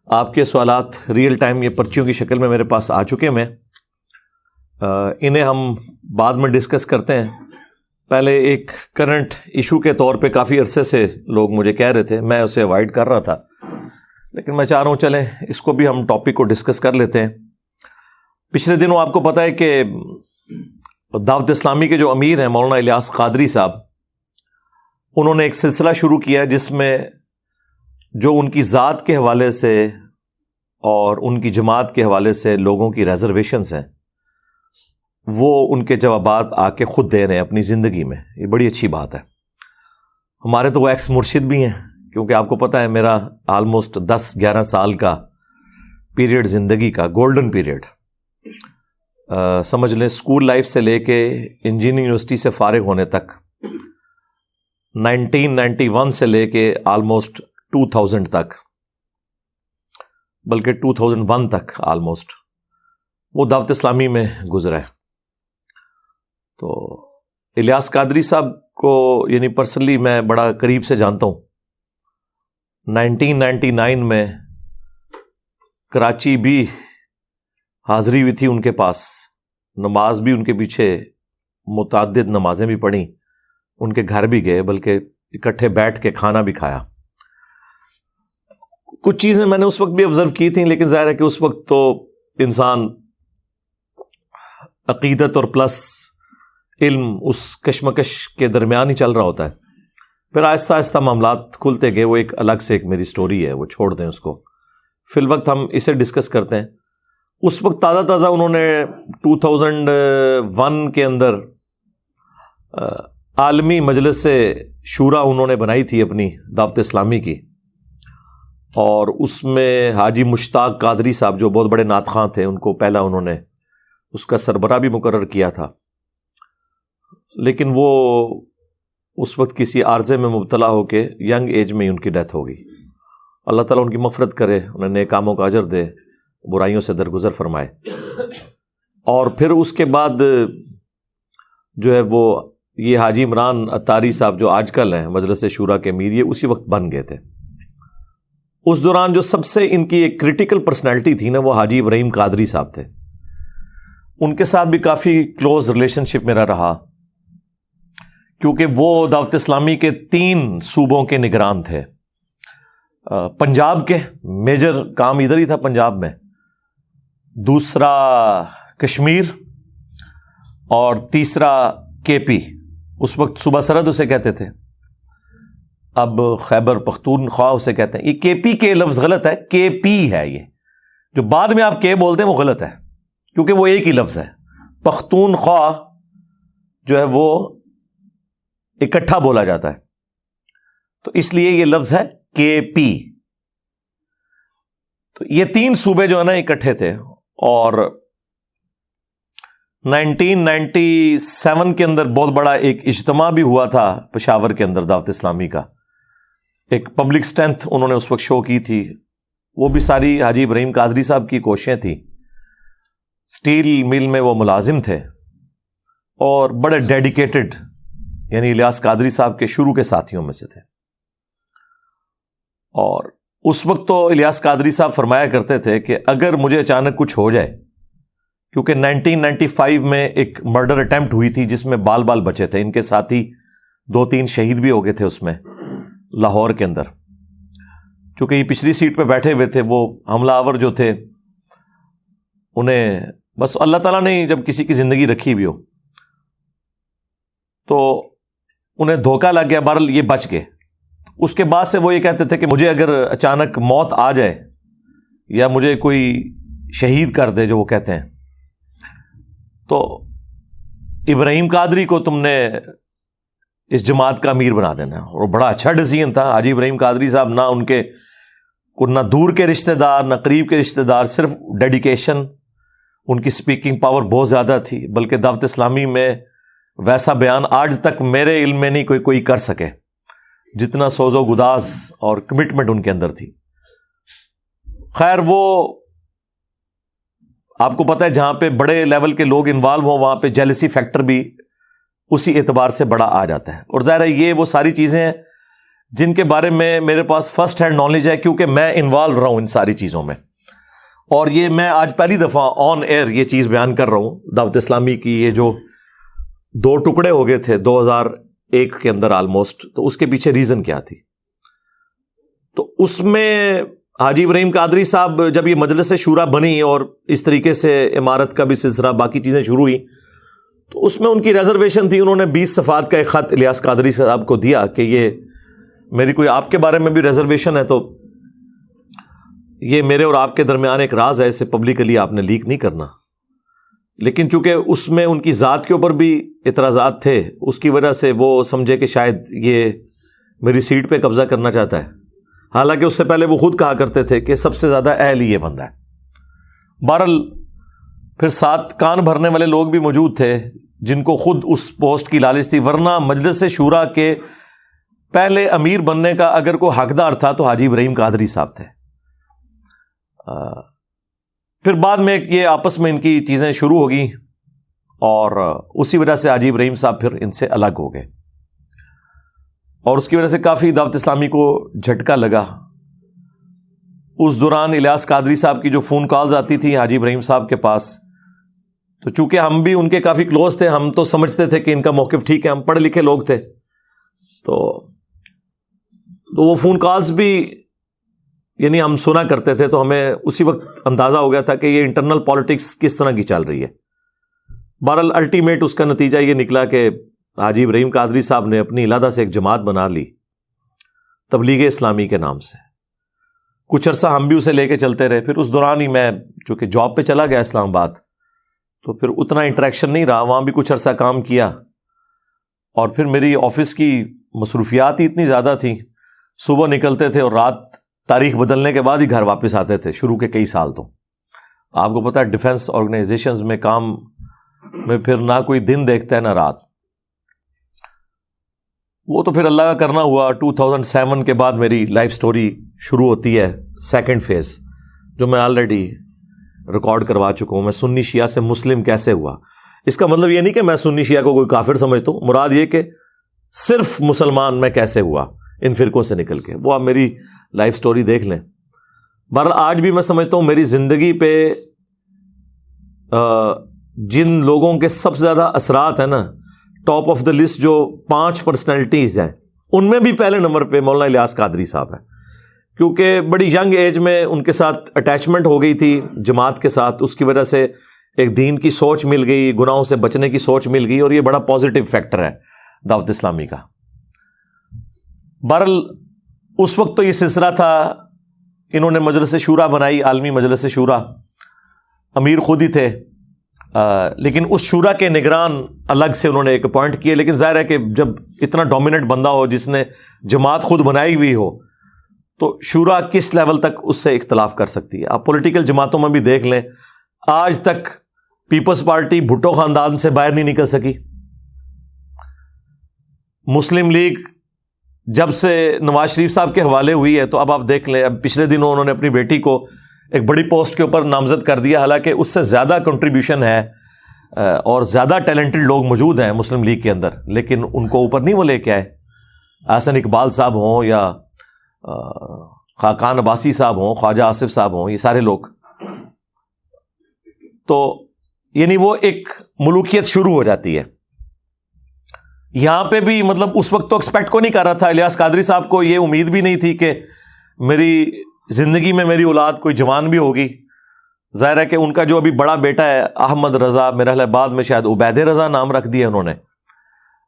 آپ کے سوالات ریئل ٹائم یہ پرچیوں کی شکل میں میرے پاس آ چکے ہیں. انہیں ہم بعد میں ڈسکس کرتے ہیں. پہلے ایک کرنٹ ایشو کے طور پہ کافی عرصے سے لوگ مجھے کہہ رہے تھے، میں اسے اوائڈ کر رہا تھا، لیکن میں چاہ رہا ہوں چلیں اس کو بھی ہم ٹاپک کو ڈسکس کر لیتے ہیں. پچھلے دنوں آپ کو پتہ ہے کہ دعوت اسلامی کے جو امیر ہیں مولانا الیاس قادری صاحب، انہوں نے ایک سلسلہ شروع کیا جس میں جو ان کی ذات کے حوالے سے اور ان کی جماعت کے حوالے سے لوگوں کی ریزرویشنز ہیں، وہ ان کے جوابات آ کے خود دے رہے ہیں اپنی زندگی میں. یہ بڑی اچھی بات ہے. ہمارے تو وہ ایکس مرشد بھی ہیں، کیونکہ آپ کو پتہ ہے میرا آلموسٹ 10-11 سال کا پیریڈ زندگی کا گولڈن پیریڈ، سمجھ لیں اسکول لائف سے لے کے انجینئرنگ یونیورسٹی سے فارغ ہونے تک، 1991 سے لے کے آلموسٹ 2000 تک، بلکہ 2001 تک آلموسٹ وہ دعوت اسلامی میں گزرا ہے. تو الیاس قادری صاحب کو یعنی پرسنلی میں بڑا قریب سے جانتا ہوں. 1999 میں کراچی بھی حاضری ہوئی تھی ان کے پاس، نماز بھی ان کے پیچھے متعدد نمازیں بھی پڑھیں، ان کے گھر بھی گئے، بلکہ اکٹھے بیٹھ کے کھانا بھی کھایا. کچھ چیزیں میں نے اس وقت بھی آبزرو کی تھیں، لیکن ظاہر ہے کہ اس وقت تو انسان عقیدت اور پلس علم اس کشمکش کے درمیان ہی چل رہا ہوتا ہے. پھر آہستہ آہستہ معاملات کھلتے گئے. وہ ایک الگ سے ایک میری سٹوری ہے، وہ چھوڑ دیں اس کو. فی الوقت ہم اسے ڈسکس کرتے ہیں. اس وقت تازہ تازہ انہوں نے 2001 کے اندر عالمی مجلس شورا انہوں نے بنائی تھی اپنی دعوت اسلامی کی، اور اس میں حاجی مشتاق قادری صاحب جو بہت بڑے نعت خواں تھے، ان کو پہلا انہوں نے اس کا سربراہ بھی مقرر کیا تھا. لیکن وہ اس وقت کسی عارضے میں مبتلا ہو کے ینگ ایج میں ہی ان کی ڈیتھ ہو گئی. اللہ تعالیٰ ان کی مغفرت کرے، انہیں نیک کاموں کا اجر دے، برائیوں سے درگزر فرمائے. اور پھر اس کے بعد جو ہے وہ یہ حاجی عمران اتاری صاحب جو آج کل ہیں مجلس شورا کے امیر، یہ اسی وقت بن گئے تھے. اس دوران جو سب سے ان کی ایک کریٹیکل پرسنالٹی تھی نا، وہ حاجی ابراہیم قادری صاحب تھے. ان کے ساتھ بھی کافی کلوز ریلیشن شپ میرا رہا، کیونکہ وہ دعوت اسلامی کے 3 صوبوں کے نگران تھے. پنجاب کے میجر کام ادھر ہی تھا پنجاب میں، دوسرا کشمیر، اور تیسرا کے پی. اس وقت صوبہ سرحد اسے کہتے تھے، اب خیبر پختونخوا اسے کہتے ہیں. یہ کے پی کے لفظ غلط ہے، کے پی ہے. یہ جو بعد میں آپ کے بولتے ہیں وہ غلط ہے، کیونکہ وہ ایک ہی لفظ ہے. پختونخوا جو ہے وہ اکٹھا بولا جاتا ہے، تو اس لیے یہ لفظ ہے کے پی. تو یہ 3 صوبے جو ہے نا اکٹھے تھے. اور 1997 کے اندر بہت بڑا ایک اجتماع بھی ہوا تھا پشاور کے اندر دعوت اسلامی کا. ایک پبلک اسٹرینتھ انہوں نے اس وقت شو کی تھی. وہ بھی ساری حاجی ابراہیم قادری صاحب کی کوششیں تھیں. سٹیل مل میں وہ ملازم تھے اور بڑے ڈیڈیکیٹڈ، یعنی الیاس قادری صاحب کے شروع کے ساتھیوں میں سے تھے. اور اس وقت تو الیاس قادری صاحب فرمایا کرتے تھے کہ اگر مجھے اچانک کچھ ہو جائے، کیونکہ 1995 میں ایک مرڈر اٹیمپٹ ہوئی تھی جس میں بال بچے تھے، ان کے ساتھی 2-3 شہید بھی ہو گئے تھے اس میں لاہور کے اندر. چونکہ یہ پچھلی سیٹ پہ بیٹھے ہوئے تھے، وہ حملہ آور جو تھے، انہیں بس اللہ تعالیٰ نے جب کسی کی زندگی رکھی بھی ہو تو انہیں دھوکہ لگ گیا، بہرحال یہ بچ گئے. اس کے بعد سے وہ یہ کہتے تھے کہ مجھے اگر اچانک موت آ جائے یا مجھے کوئی شہید کر دے، جو وہ کہتے ہیں، تو ابراہیم قادری کو تم نے اس جماعت کا امیر بنا دینا. اور بڑا اچھا ڈیسیژن تھا. حاجی ابراہیم قادری صاحب نہ ان کے نہ دور کے رشتہ دار نہ قریب کے رشتہ دار، صرف ڈیڈیکیشن، ان کی سپیکنگ پاور بہت زیادہ تھی. بلکہ دعوت اسلامی میں ویسا بیان آج تک میرے علم میں نہیں کوئی کر سکے جتنا سوز و گداز اور کمٹمنٹ ان کے اندر تھی. خیر، وہ آپ کو پتہ ہے جہاں پہ بڑے لیول کے لوگ انوالو ہوں وہاں پہ جیلسی فیکٹر بھی اسی اعتبار سے بڑا آ جاتا ہے. اور ظاہر ہے یہ وہ ساری چیزیں ہیں جن کے بارے میں میرے پاس فرسٹ ہینڈ نالج ہے، کیونکہ میں انوالو رہا ہوں ان ساری چیزوں میں. اور یہ میں آج پہلی دفعہ آن ایئر یہ چیز بیان کر رہا ہوں. دعوت اسلامی کی یہ جو 2 ٹکڑے ہو گئے تھے 2001 کے اندر آلموسٹ، تو اس کے پیچھے ریزن کیا تھی؟ تو اس میں حاجی ابراہیم قادری صاحب جب یہ مجلس شورا بنی اور اس طریقے سے عمارت کا بھی سلسلہ باقی چیزیں شروع ہوئی، تو اس میں ان کی ریزرویشن تھی. انہوں نے 20 صفحات کا ایک خط الیاس قادری صاحب کو دیا کہ یہ میری کوئی آپ کے بارے میں بھی ریزرویشن ہے، تو یہ میرے اور آپ کے درمیان ایک راز ہے، اسے پبلکلی آپ نے لیک نہیں کرنا. لیکن چونکہ اس میں ان کی ذات کے اوپر بھی اعتراضات تھے، اس کی وجہ سے وہ سمجھے کہ شاید یہ میری سیٹ پہ قبضہ کرنا چاہتا ہے. حالانکہ اس سے پہلے وہ خود کہا کرتے تھے کہ سب سے زیادہ اہل یہ بندہ ہے. بہرحال پھر ساتھ کان بھرنے والے لوگ بھی موجود تھے جن کو خود اس پوسٹ کی لالچ تھی، ورنہ مجلس شورا کے پہلے امیر بننے کا اگر کوئی حقدار تھا تو حاجی ابراہیم قادری صاحب تھے. پھر بعد میں یہ آپس میں ان کی چیزیں شروع ہو گئیں اور اسی وجہ سے حاجی ابراہیم صاحب پھر ان سے الگ ہو گئے، اور اس کی وجہ سے کافی دعوت اسلامی کو جھٹکا لگا. اس دوران الیاس قادری صاحب کی جو فون کالز آتی تھی حاجی ابراہیم صاحب کے پاس، تو چونکہ ہم بھی ان کے کافی کلوز تھے، ہم تو سمجھتے تھے کہ ان کا موقف ٹھیک ہے، ہم پڑھے لکھے لوگ تھے، تو وہ فون کالز بھی یعنی ہم سنا کرتے تھے، تو ہمیں اسی وقت اندازہ ہو گیا تھا کہ یہ انٹرنل پالیٹکس کس طرح کی چل رہی ہے. بہرحال الٹیمیٹ اس کا نتیجہ یہ نکلا کہ حاجی ابراہیم قادری صاحب نے اپنی علیحدہ سے ایک جماعت بنا لی تبلیغ اسلامی کے نام سے. کچھ عرصہ ہم بھی اسے لے کے چلتے رہے. پھر اس دوران ہی میں چونکہ جاب پہ چلا گیا اسلام آباد، تو پھر اتنا انٹریکشن نہیں رہا، وہاں بھی کچھ عرصہ کام کیا، اور پھر میری آفس کی مصروفیات ہی اتنی زیادہ تھیں، صبح نکلتے تھے اور رات تاریخ بدلنے کے بعد ہی گھر واپس آتے تھے شروع کے کئی سال. تو آپ کو پتہ ہے ڈیفنس آرگنائزیشنز میں کام میں پھر نہ کوئی دن دیکھتا ہے نہ رات. وہ تو پھر اللہ کا کرنا ہوا. 2007 کے بعد میری لائف سٹوری شروع ہوتی ہے، سیکنڈ فیز، جو میں آلریڈی ریکارڈ کروا چکا ہوں. میں سنی شیعہ سے مسلم کیسے ہوا. اس کا مطلب یہ نہیں کہ میں سنی شیعہ کو کوئی کافر سمجھتا ہوں، مراد یہ کہ صرف مسلمان میں کیسے ہوا ان فرقوں سے نکل کے. وہ آپ میری لائف سٹوری دیکھ لیں. بہرحال آج بھی میں سمجھتا ہوں میری زندگی پہ جن لوگوں کے سب سے زیادہ اثرات ہیں نا، ٹاپ آف دا لسٹ جو 5 پرسنالٹیز ہیں، ان میں بھی پہلے نمبر پہ مولانا الیاس قادری صاحب ہیں. کیونکہ بڑی ینگ ایج میں ان کے ساتھ اٹیچمنٹ ہو گئی تھی جماعت کے ساتھ، اس کی وجہ سے ایک دین کی سوچ مل گئی، گناہوں سے بچنے کی سوچ مل گئی، اور یہ بڑا پازیٹیو فیکٹر ہے دعوت اسلامی کا. بہرحال اس وقت تو یہ سلسلہ تھا، انہوں نے مجلس شورا بنائی، عالمی مجلس شورا، امیر خود ہی تھے، لیکن اس شورا کے نگران الگ سے انہوں نے ایک اپوائنٹ کیے. لیکن ظاہر ہے کہ جب اتنا ڈومیننٹ بندہ ہو جس نے جماعت خود بنائی ہوئی ہو، تو شورا کس لیول تک اس سے اختلاف کر سکتی ہے. آپ پولیٹیکل جماعتوں میں بھی دیکھ لیں، آج تک پیپلز پارٹی بھٹو خاندان سے باہر نہیں نکل سکی. مسلم لیگ جب سے نواز شریف صاحب کے حوالے ہوئی ہے، تو اب آپ دیکھ لیں، اب پچھلے دنوں انہوں نے اپنی بیٹی کو ایک بڑی پوسٹ کے اوپر نامزد کر دیا، حالانکہ اس سے زیادہ کنٹریبیوشن ہے اور زیادہ ٹیلنٹڈ لوگ موجود ہیں مسلم لیگ کے اندر، لیکن ان کو اوپر نہیں وہ لے کے آئے. احسن اقبال صاحب ہوں یا خاقان عباسی صاحب ہوں، خواجہ آصف صاحب ہوں، یہ سارے لوگ. تو یعنی وہ ایک ملوکیت شروع ہو جاتی ہے. یہاں پہ بھی مطلب اس وقت تو ایکسپیکٹ کو نہیں کر رہا تھا. الیاس قادری صاحب کو یہ امید بھی نہیں تھی کہ میری زندگی میں میری اولاد کوئی جوان بھی ہوگی. ظاہر ہے کہ ان کا جو ابھی بڑا بیٹا ہے احمد رضا، میرا خیال بعد میں شاید عبید رضا نام رکھ دیا انہوں نے،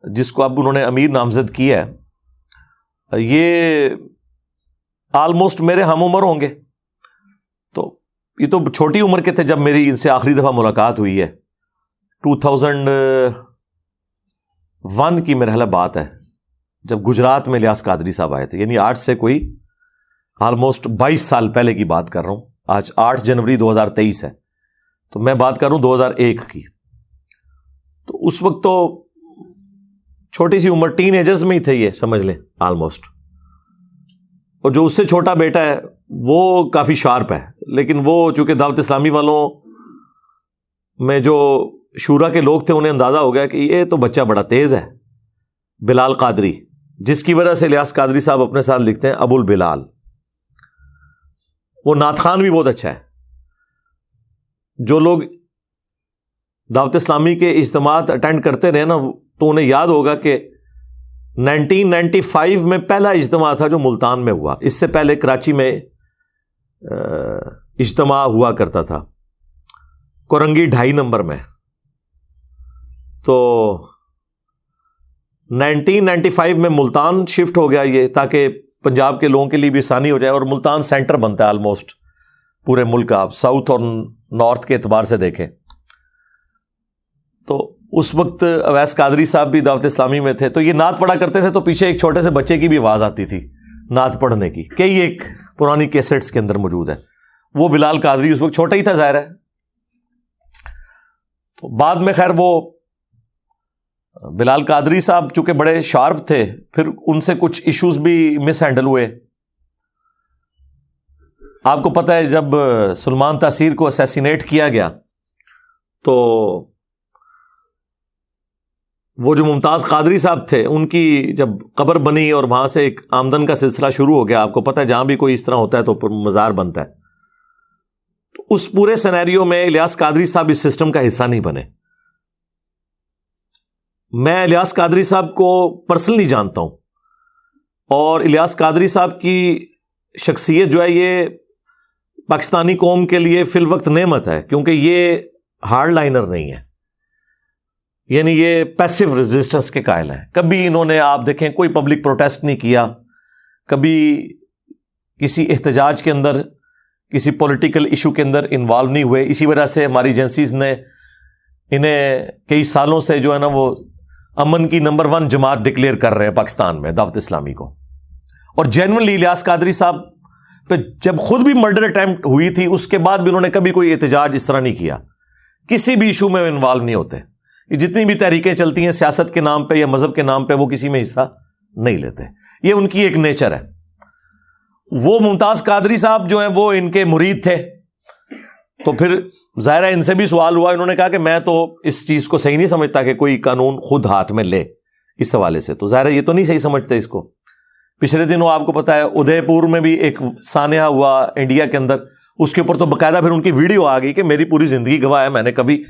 جس کو اب انہوں نے امیر نامزد کیا ہے. یہ آلموسٹ میرے ہم عمر ہوں گے. تو یہ تو چھوٹی عمر کے تھے جب میری ان سے آخری دفعہ ملاقات ہوئی ہے. 2001 کی میرے خیال بات ہے، جب گجرات میں الیاس قادری صاحب آئے تھے. یعنی آج سے کوئی آلموسٹ 22 سال پہلے کی بات کر رہا ہوں. آج 8 جنوری 2023 ہے، تو میں بات کر رہا ہوں 2001 کی. تو اس وقت تو چھوٹی سی عمر، ٹین ایجرز میں ہی تھے یہ، سمجھ لیں آلموسٹ. اور جو اس سے چھوٹا بیٹا ہے وہ کافی شارپ ہے، لیکن وہ چونکہ دعوت اسلامی والوں میں جو شورا کے لوگ تھے انہیں اندازہ ہو گیا کہ یہ تو بچہ بڑا تیز ہے. بلال قادری جس کی وجہ سے الیاس قادری صاحب اپنے ساتھ لکھتے ہیں ابو البلال. وہ نعت خوان بھی بہت اچھا ہے. جو لوگ دعوت اسلامی کے اجتماعات اٹینڈ کرتے رہے نا تو انہیں یاد ہوگا کہ 1995 میں پہلا اجتماع تھا جو ملتان میں ہوا. اس سے پہلے کراچی میں اجتماع ہوا کرتا تھا کورنگی 2.5 نمبر میں. تو 1995 میں ملتان شفٹ ہو گیا یہ, تاکہ پنجاب کے لوگوں کے لیے بھی آسانی ہو جائے, اور ملتان سینٹر بنتا ہے آلموسٹ پورے ملک کا, آپ ساؤتھ اور نارتھ کے اعتبار سے دیکھیں. تو اس وقت اویس قادری صاحب بھی دعوت اسلامی میں تھے, تو یہ نعت پڑھا کرتے تھے, تو پیچھے ایک چھوٹے سے بچے کی بھی آواز آتی تھی نعت پڑھنے کی, کئی ایک پرانی کیسٹس کے اندر موجود ہے. وہ بلال قادری اس وقت چھوٹا ہی تھا ظاہر ہے. تو بعد میں خیر وہ بلال قادری صاحب چونکہ بڑے شارپ تھے, پھر ان سے کچھ ایشوز بھی مس ہینڈل ہوئے. آپ کو پتہ ہے جب سلمان تاثیر کو اسیسینیٹ کیا گیا تو وہ جو ممتاز قادری صاحب تھے ان کی جب قبر بنی اور وہاں سے ایک آمدن کا سلسلہ شروع ہو گیا. آپ کو پتہ ہے جہاں بھی کوئی اس طرح ہوتا ہے تو مزار بنتا ہے. تو اس پورے سینیریو میں الیاس قادری صاحب اس سسٹم کا حصہ نہیں بنے. میں الیاس قادری صاحب کو پرسنلی جانتا ہوں, اور الیاس قادری صاحب کی شخصیت جو ہے یہ پاکستانی قوم کے لیے فی الوقت نعمت ہے, کیونکہ یہ ہارڈ لائنر نہیں ہے, یعنی یہ پیسو ریزسٹنس کے قائل ہیں. کبھی انہوں نے آپ دیکھیں کوئی پبلک پروٹیسٹ نہیں کیا, کبھی کسی احتجاج کے اندر کسی پولیٹیکل ایشو کے اندر انوالو نہیں ہوئے. اسی وجہ سے ہماری ایجنسیز نے انہیں کئی سالوں سے جو ہے نا وہ امن کی نمبر 1 جماعت ڈکلیئر کر رہے ہیں پاکستان میں دعوت اسلامی کو. اور جینوئنلی الیاس قادری صاحب پہ جب خود بھی مرڈر اٹیمپٹ ہوئی تھی اس کے بعد بھی انہوں نے کبھی کوئی احتجاج اس طرح نہیں کیا, کسی بھی ایشو میں انوالو نہیں ہوتے. جتنی بھی تحریکیں چلتی ہیں سیاست کے نام پہ یا مذہب کے نام پہ وہ کسی میں حصہ نہیں لیتے, یہ ان کی ایک نیچر ہے. وہ ممتاز قادری صاحب جو ہیں وہ ان کے مرید تھے, تو پھر ظاہر ہے ان سے بھی سوال ہوا. انہوں نے کہا کہ میں تو اس چیز کو صحیح نہیں سمجھتا کہ کوئی قانون خود ہاتھ میں لے اس حوالے سے. تو ظاہر ہے یہ تو نہیں صحیح سمجھتے اس کو. پچھلے دنوں آپ کو پتا ہے ادے پور میں بھی ایک سانحہ ہوا انڈیا کے اندر, اس کے اوپر تو باقاعدہ پھر ان کی ویڈیو آ گئی کہ میری پوری زندگی گواہ ہے, میں نے کبھی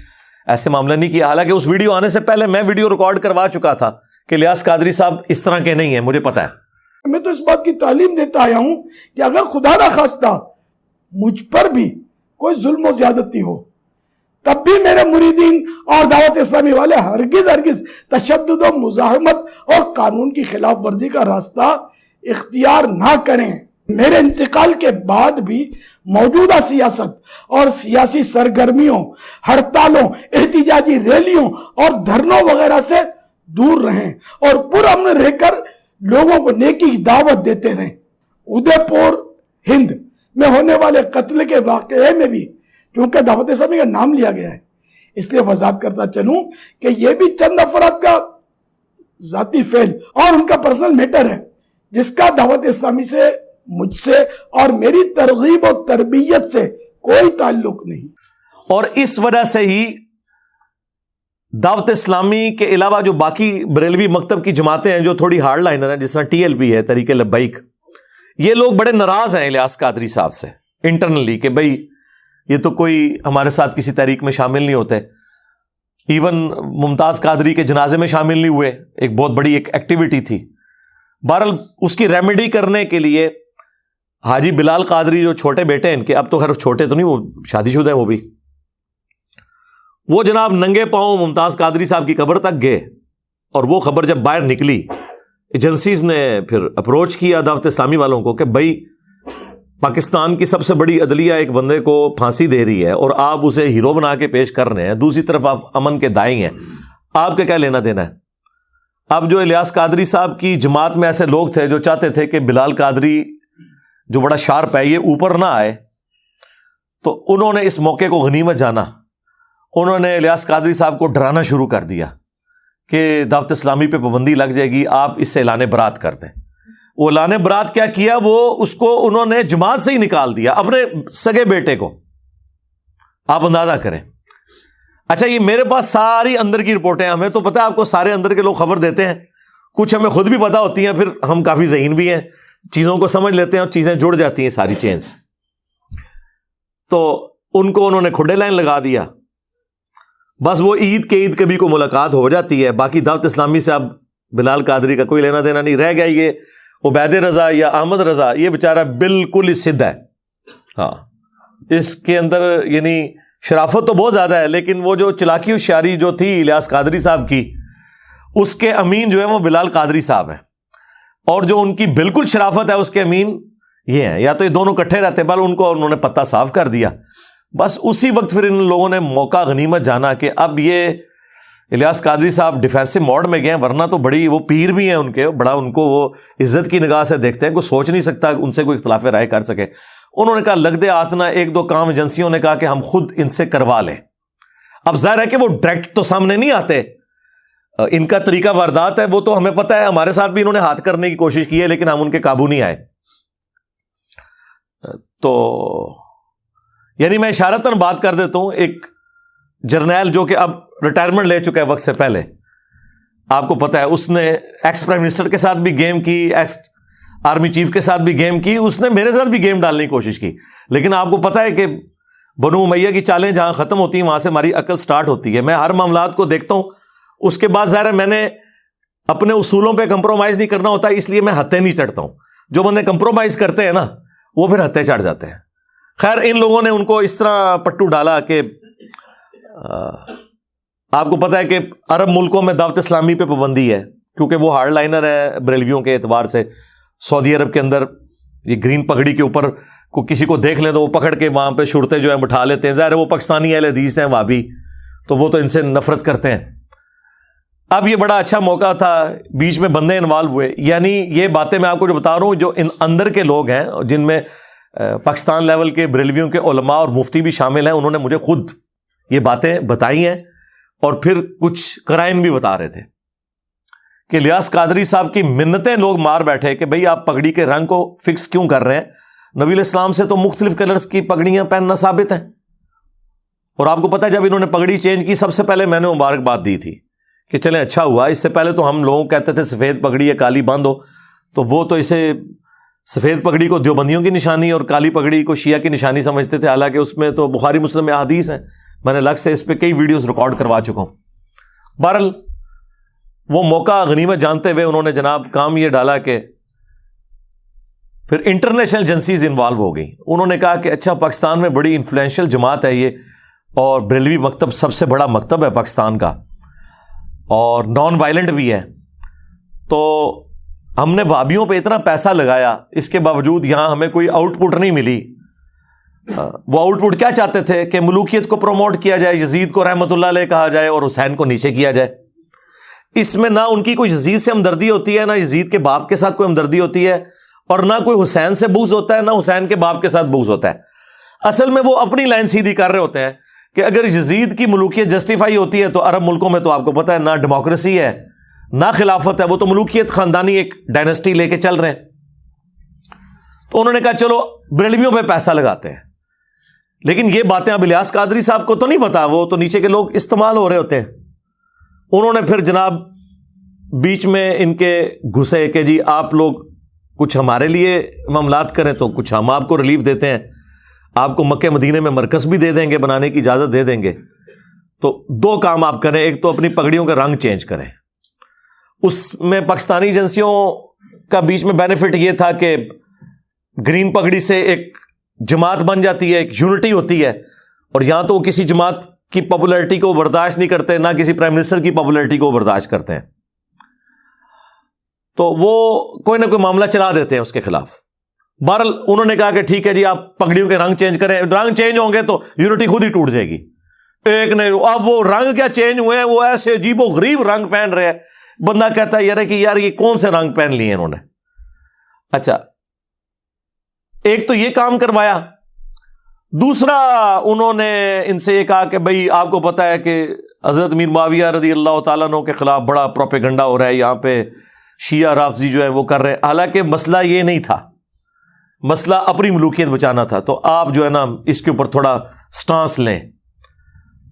ایسے معاملہ نہیں کیا. حالانکہ اس ویڈیو آنے سے پہلے میں ویڈیو ریکارڈ کروا چکا تھا کہ الیاس قادری صاحب اس طرح کے نہیں ہیں, مجھے پتا ہے. میں تو اس بات کی تعلیم دیتا آیا ہوں کہ اگر خدا نہ خواستہ مجھ پر بھی کوئی ظلم و زیادتی ہو تب بھی میرے مریدین اور دعوت اسلامی والے ہرگز تشدد و مزاحمت اور قانون کی خلاف ورزی کا راستہ اختیار نہ کریں. میرے انتقال کے بعد بھی موجودہ سیاست اور سیاسی سرگرمیوں, ہڑتالوں, احتجاجی ریلیوں اور دھرنوں وغیرہ سے دور رہیں اور پرامن رہ کر لوگوں کو نیکی کی دعوت دیتے رہیں. ادے پور ہند میں ہونے والے قتل کے واقعے میں بھی کیونکہ دعوت اسلامی کا نام لیا گیا ہے اس لیے وضاحت کرتا چلوں کہ یہ بھی چند افراد کا ذاتی فعل اور ان کا پرسنل میٹر ہے جس کا دعوت اسلامی سے, مجھ سے اور میری ترغیب و تربیت سے کوئی تعلق نہیں. اور اس وجہ سے ہی دعوت اسلامی کے علاوہ جو باقی بریلوی مکتب کی جماعتیں ہیں جو تھوڑی ہارڈ لائنر ہیں, جس طرح TLP ہے تحریک لبیک, یہ لوگ بڑے ناراض ہیں الیاس قادری صاحب سے انٹرنلی کہ بھئی یہ تو کوئی ہمارے ساتھ کسی تحریک میں شامل نہیں ہوتے. ایون ممتاز قادری کے جنازے میں شامل نہیں ہوئے, ایک بہت بڑی ایک ایکٹیویٹی تھی. بہرحال اس کی ریمیڈی کرنے کے لیے حاجی بلال قادری جو چھوٹے بیٹے ہیں ان کے, اب تو خیر چھوٹے تو نہیں, وہ شادی شدہ ہیں وہ بھی, وہ جناب ننگے پاؤں ممتاز قادری صاحب کی قبر تک گئے. اور وہ خبر جب باہر نکلی ایجنسیز نے پھر اپروچ کیا دعوت اسلامی والوں کو کہ بھائی پاکستان کی سب سے بڑی عدلیہ ایک بندے کو پھانسی دے رہی ہے اور آپ اسے ہیرو بنا کے پیش کر رہے ہیں, دوسری طرف آپ امن کے دائیں ہیں, آپ کا کیا لینا دینا ہے. اب جو الیاس قادری صاحب کی جماعت میں ایسے لوگ تھے جو چاہتے تھے کہ بلال قادری جو بڑا شارپ ہے یہ اوپر نہ آئے, تو انہوں نے اس موقع کو غنیمت جانا, انہوں نے الیاس قادری صاحب کو ڈرانا شروع کر دیا کہ دعوت اسلامی پہ پابندی لگ جائے گی, آپ اس سے اعلان برات کر دیں. وہ اعلان برات کیا کیا, وہ اس کو انہوں نے جماعت سے ہی نکال دیا, اپنے سگے بیٹے کو. آپ اندازہ کریں. اچھا یہ میرے پاس ساری اندر کی رپورٹیں, ہمیں تو پتہ ہے آپ کو سارے اندر کے لوگ خبر دیتے ہیں, کچھ ہمیں خود بھی پتا ہوتی ہیں, پھر ہم کافی ذہین بھی ہیں, چیزوں کو سمجھ لیتے ہیں اور چیزیں جڑ جاتی ہیں ساری چینز. تو ان کو انہوں نے کھڈے لائن لگا دیا. بس وہ عید کے عید کبھی کو ملاقات ہو جاتی ہے, باقی دعوت اسلامی سے اب بلال قادری کا کوئی لینا دینا نہیں رہ گیا. یہ عبید رضا یا احمد رضا, یہ بیچارہ بالکل ہی سدھ ہے. ہاں, اس کے اندر یعنی شرافت تو بہت زیادہ ہے, لیکن وہ جو چلاکی ہوشیاری جو تھی الیاس قادری صاحب کی, اس کے امین جو ہے وہ بلال قادری صاحب ہیں, اور جو ان کی بالکل شرافت ہے اس کے امین یہ ہیں. یا تو یہ دونوں کٹھے رہتے, بل ان کو انہوں نے پتہ صاف کر دیا. بس اسی وقت پھر ان لوگوں نے موقع غنیمت جانا کہ اب یہ الیاس قادری صاحب ڈیفینسو موڈ میں گئے ہیں, ورنہ تو بڑی وہ پیر بھی ہیں ان کے, بڑا ان کو وہ عزت کی نگاہ سے دیکھتے ہیں, کوئی سوچ نہیں سکتا ان سے کوئی اختلاف رائے کر سکے. انہوں نے کہا لگ دے آتنا, ایک دو کام ایجنسیوں نے کہا کہ ہم خود ان سے کروا لیں. اب ظاہر ہے کہ وہ ڈائریکٹ تو سامنے نہیں آتے, ان کا طریقہ واردات ہے, وہ تو ہمیں پتہ ہے, ہمارے ساتھ بھی انہوں نے ہاتھ کرنے کی کوشش کی ہے, لیکن ہم ان کے قابو نہیں آئے. تو یعنی میں اشارتاً بات کر دیتا ہوں, ایک جرنیل جو کہ اب ریٹائرمنٹ لے چکا ہے وقت سے پہلے, آپ کو پتہ ہے, اس نے ایکس پرائم منسٹر کے ساتھ بھی گیم کی, ایکس آرمی چیف کے ساتھ بھی گیم کی, اس نے میرے ساتھ بھی گیم ڈالنے کی کوشش کی. لیکن آپ کو پتہ ہے کہ بنو امیہ کی چالیں جہاں ختم ہوتی ہیں وہاں سے ہماری عقل سٹارٹ ہوتی ہے. میں ہر معاملات کو دیکھتا ہوں, اس کے بعد ظاہر ہے میں نے اپنے اصولوں پہ کمپرومائز نہیں کرنا ہوتا, اس لیے میں ہتھے نہیں چڑھتا ہوں. جو بندے کمپرومائز کرتے ہیں نا وہ پھر ہتھے چڑھ جاتے ہیں. خیر, ان لوگوں نے ان کو اس طرح پٹو ڈالا کہ آپ کو پتہ ہے کہ عرب ملکوں میں دعوت اسلامی پہ پابندی ہے, کیونکہ وہ ہارڈ لائنر ہے بریلویوں کے اعتبار سے. سعودی عرب کے اندر یہ گرین پگڑی کے اوپر کو کسی کو دیکھ لیں تو وہ پکڑ کے وہاں پہ شرطیں جو ہیں بٹھا لیتے ہیں. ظاہر ہے وہ پاکستانی اہل حدیث ہیں, وہابی, تو وہ تو ان سے نفرت کرتے ہیں. اب یہ بڑا اچھا موقع تھا, بیچ میں بندے انوالو ہوئے. یعنی یہ باتیں میں آپ کو جو بتا رہا ہوں, جو اندر کے لوگ ہیں جن میں پاکستان لیول کے بریلویوں کے علماء اور مفتی بھی شامل ہیں, انہوں نے مجھے خود یہ باتیں بتائی ہیں, اور پھر کچھ قرائن بھی بتا رہے تھے کہ الیاس قادری صاحب کی منتیں لوگ مار بیٹھے کہ بھئی آپ پگڑی کے رنگ کو فکس کیوں کر رہے ہیں, نبی علیہ السلام سے تو مختلف کلرز کی پگڑیاں پہننا ثابت ہیں. اور آپ کو پتہ ہے جب انہوں نے پگڑی چینج کی, سب سے پہلے میں نے مبارکباد دی تھی کہ چلیں اچھا ہوا. اس سے پہلے تو ہم لوگوں کہتے تھے سفید پگڑی یا کالی باندھ ہو, تو وہ تو اسے سفید پگڑی کو دیوبندیوں کی نشانی اور کالی پگڑی کو شیعہ کی نشانی سمجھتے تھے, حالانکہ اس میں تو بخاری مسلم میں احادیث ہیں. میں نے الگ سے اس پہ کئی ویڈیوز ریکارڈ کروا چکا ہوں. بہرحال وہ موقع غنیمت جانتے ہوئے انہوں نے جناب کام یہ ڈالا کہ پھر انٹرنیشنل ایجنسیز انوالو ہو گئی. انہوں نے کہا کہ اچھا پاکستان میں بڑی انفلوئنشل جماعت ہے یہ, اور بریلوی مکتب سب سے بڑا مکتب ہے پاکستان کا, اور نان وائلنٹ بھی ہے, تو ہم نے وہابیوں پہ اتنا پیسہ لگایا, اس کے باوجود یہاں ہمیں کوئی آؤٹ پٹ نہیں ملی. وہ آؤٹ پٹ کیا چاہتے تھے کہ ملوکیت کو پروموٹ کیا جائے, یزید کو رحمۃ اللہ علیہ کہا جائے اور حسین کو نیچے کیا جائے. اس میں نہ ان کی کوئی یزید سے ہمدردی ہوتی ہے, نہ یزید کے باپ کے ساتھ کوئی ہمدردی ہوتی ہے, اور نہ کوئی حسین سے بغض ہوتا ہے, نہ حسین کے باپ کے ساتھ بغض ہوتا ہے. اصل میں وہ اپنی لائن سیدھی کر رہے ہوتے ہیں کہ اگر یزید کی ملوکیت جسٹیفائی ہوتی ہے تو عرب ملکوں میں تو آپ کو پتہ ہے نہ ڈیموکریسی ہے نہ خلافت ہے, وہ تو ملوکیت خاندانی ایک ڈائنسٹی لے کے چل رہے ہیں. تو انہوں نے کہا چلو بریلویوں پہ پیسہ لگاتے ہیں. لیکن یہ باتیں اب الیاس قادری صاحب کو تو نہیں پتا, وہ تو نیچے کے لوگ استعمال ہو رہے ہوتے ہیں. انہوں نے پھر جناب بیچ میں ان کے گھسے کہ جی آپ لوگ کچھ ہمارے لیے معاملات کریں تو کچھ ہم آپ کو ریلیف دیتے ہیں, آپ کو مکہ مدینے میں مرکز بھی دے دیں گے, بنانے کی اجازت دے دیں گے. تو دو کام آپ کریں, ایک تو اپنی پگڑیوں کا رنگ چینج کریں. اس میں پاکستانی ایجنسیوں کا بیچ میں بینیفٹ یہ تھا کہ گرین پگڑی سے ایک جماعت بن جاتی ہے, ایک یونٹی ہوتی ہے, اور یہاں تو وہ کسی جماعت کی پاپولرٹی کو برداشت نہیں کرتے, نہ کسی پرائم منسٹر کی پاپولرٹی کو برداشت کرتے ہیں, تو وہ کوئی نہ کوئی معاملہ چلا دیتے ہیں اس کے خلاف. بہرحال انہوں نے کہا کہ ٹھیک ہے جی آپ پگڑیوں کے رنگ چینج کریں, رنگ چینج ہوں گے تو یونٹی خود ہی ٹوٹ جائے گی. ایک نہیں, اب وہ رنگ کیا چینج ہوئے ہیں, وہ ایسے عجیب و غریب رنگ پہن رہے ہیں, بندہ کہتا ہے یار یہ کون سے رنگ پہن لیے انہوں نے. اچھا ایک تو یہ کام کروایا, دوسرا انہوں نے ان سے یہ کہا کہ بھئی آپ کو پتہ ہے کہ حضرت امیر معاویہ رضی اللہ تعالیٰ عنہ کے خلاف بڑا پروپیگنڈا ہو رہا ہے, یہاں پہ شیعہ رافضی جو ہے وہ کر رہے ہیں. حالانکہ مسئلہ یہ نہیں تھا, مسئلہ اپنی ملوکیت بچانا تھا, تو آپ جو ہے نا اس کے اوپر تھوڑا سٹانس لیں.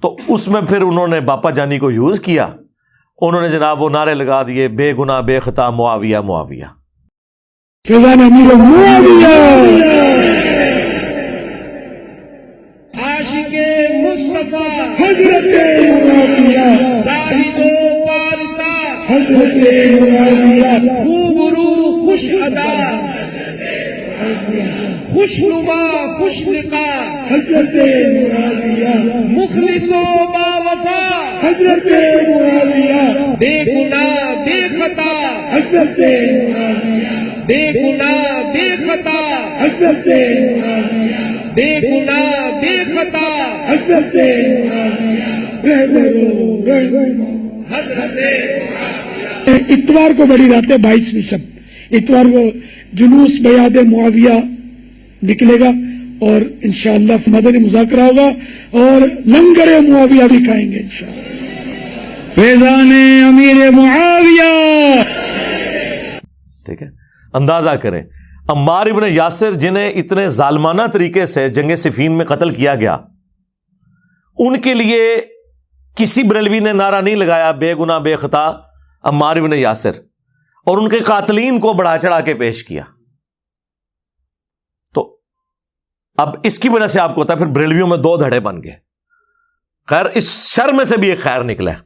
تو اس میں پھر انہوں نے باپا جانی کو یوز کیا انہوں نے جناب وہ نعرے لگا دیے بے گناہ بے خطا معاویہ معاویہ. فیضان امیر معاویہ عاشق مصطفیٰ حضرت معاویہ زاہد و پارسا حضرت معاویہ خوبرو خوش ادا خوش نما خوش لقا حضرت معاویہ مخلص و باوفا حضرت معاویہ بے گناہ بے خطا حضرت معاویہ بے گناہ بے خطا حضرت معاویہ بے گناہ بے خطا حضرت حضرت اتوار کو بڑی رات ہے 22ویں شب اتوار کو جلوس بیعت معاویہ نکلے گا اور انشاءاللہ مدنی مذاکرہ ہوگا اور لنگر معاویہ بھی کھائیں گے انشاءاللہ. فیضان امیر معاویہ. ٹھیک ہے, اندازہ کریں عمار ابن یاسر جنہیں اتنے ظالمانہ طریقے سے جنگ صفین میں قتل کیا گیا, ان کے لیے کسی بریلوی نے نعرہ نہیں لگایا بے گناہ بے خطا عمار ابن یاسر, اور ان کے قاتلین کو بڑھا چڑھا کے پیش کیا. تو اب اس کی وجہ سے آپ کو ہوتا ہے پھر بریلویوں میں 2 دھڑے بن گئے. خیر اس شر میں سے بھی ایک خیر نکلا ہے.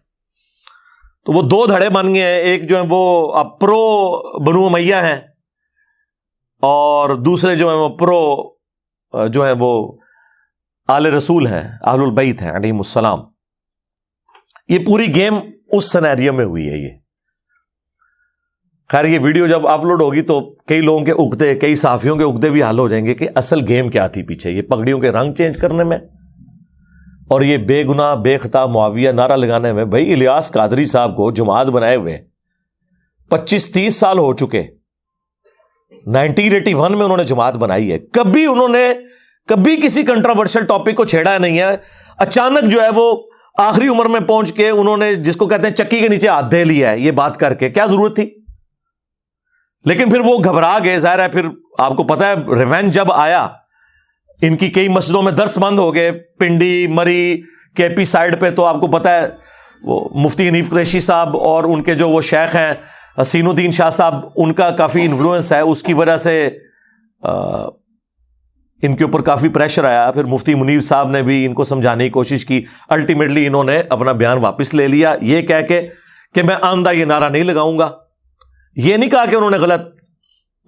تو وہ 2 دھڑے بن گئے ہیں, ایک جو ہے وہ اب پرو بنو امیہ ہیں, اور دوسرے جو ہیں وہ پرو جو ہیں وہ آل رسول ہیں, اہل البیت ہیں علیہم السلام. یہ پوری گیم اس سینیریو میں ہوئی ہے. یہ خیر یہ ویڈیو جب اپلوڈ ہوگی تو کئی لوگوں کے عقدے, کئی صحافیوں کے عقدے بھی حل ہو جائیں گے کہ اصل گیم کیا تھی پیچھے, یہ پگڑیوں کے رنگ چینج کرنے میں اور یہ بے گناہ بے خطا معاویہ نعرہ لگانے میں. بھائی الیاس قادری صاحب کو جماعت بنائے ہوئے 25-30 سال ہو چکے, 1981 میں انہوں نے جماعت بنائی ہے. کبھی انہوں نے کبھی کسی کنٹراورشل ٹاپک کو چھیڑا نہیں ہے. اچانک جو ہے وہ آخری عمر میں پہنچ کے انہوں نے جس کو کہتے ہیں چکی کے نیچے ہاتھ دے لیا ہے یہ بات کر کے, کیا ضرورت تھی؟ لیکن پھر وہ گھبرا گئے. ظاہر ہے پھر آپ کو پتا ہے ریونج جب آیا, ان کی کئی مسجدوں میں درس بند ہو گئے, پنڈی مری کے پی سائڈ پہ. تو آپ کو پتا ہے وہ مفتی حنیف قریشی صاحب اور ان کے جو وہ شیخ ہیں حسین الدین شاہ صاحب, ان کا کافی انفلوئنس ہے. اس کی وجہ سے ان کے اوپر کافی پریشر آیا. پھر مفتی منیر صاحب نے بھی ان کو سمجھانے کی کوشش کی. الٹیمیٹلی انہوں نے اپنا بیان واپس لے لیا, یہ کہہ کے کہ میں آئندہ یہ نعرہ نہیں لگاؤں گا. یہ نہیں کہا کہ انہوں نے غلط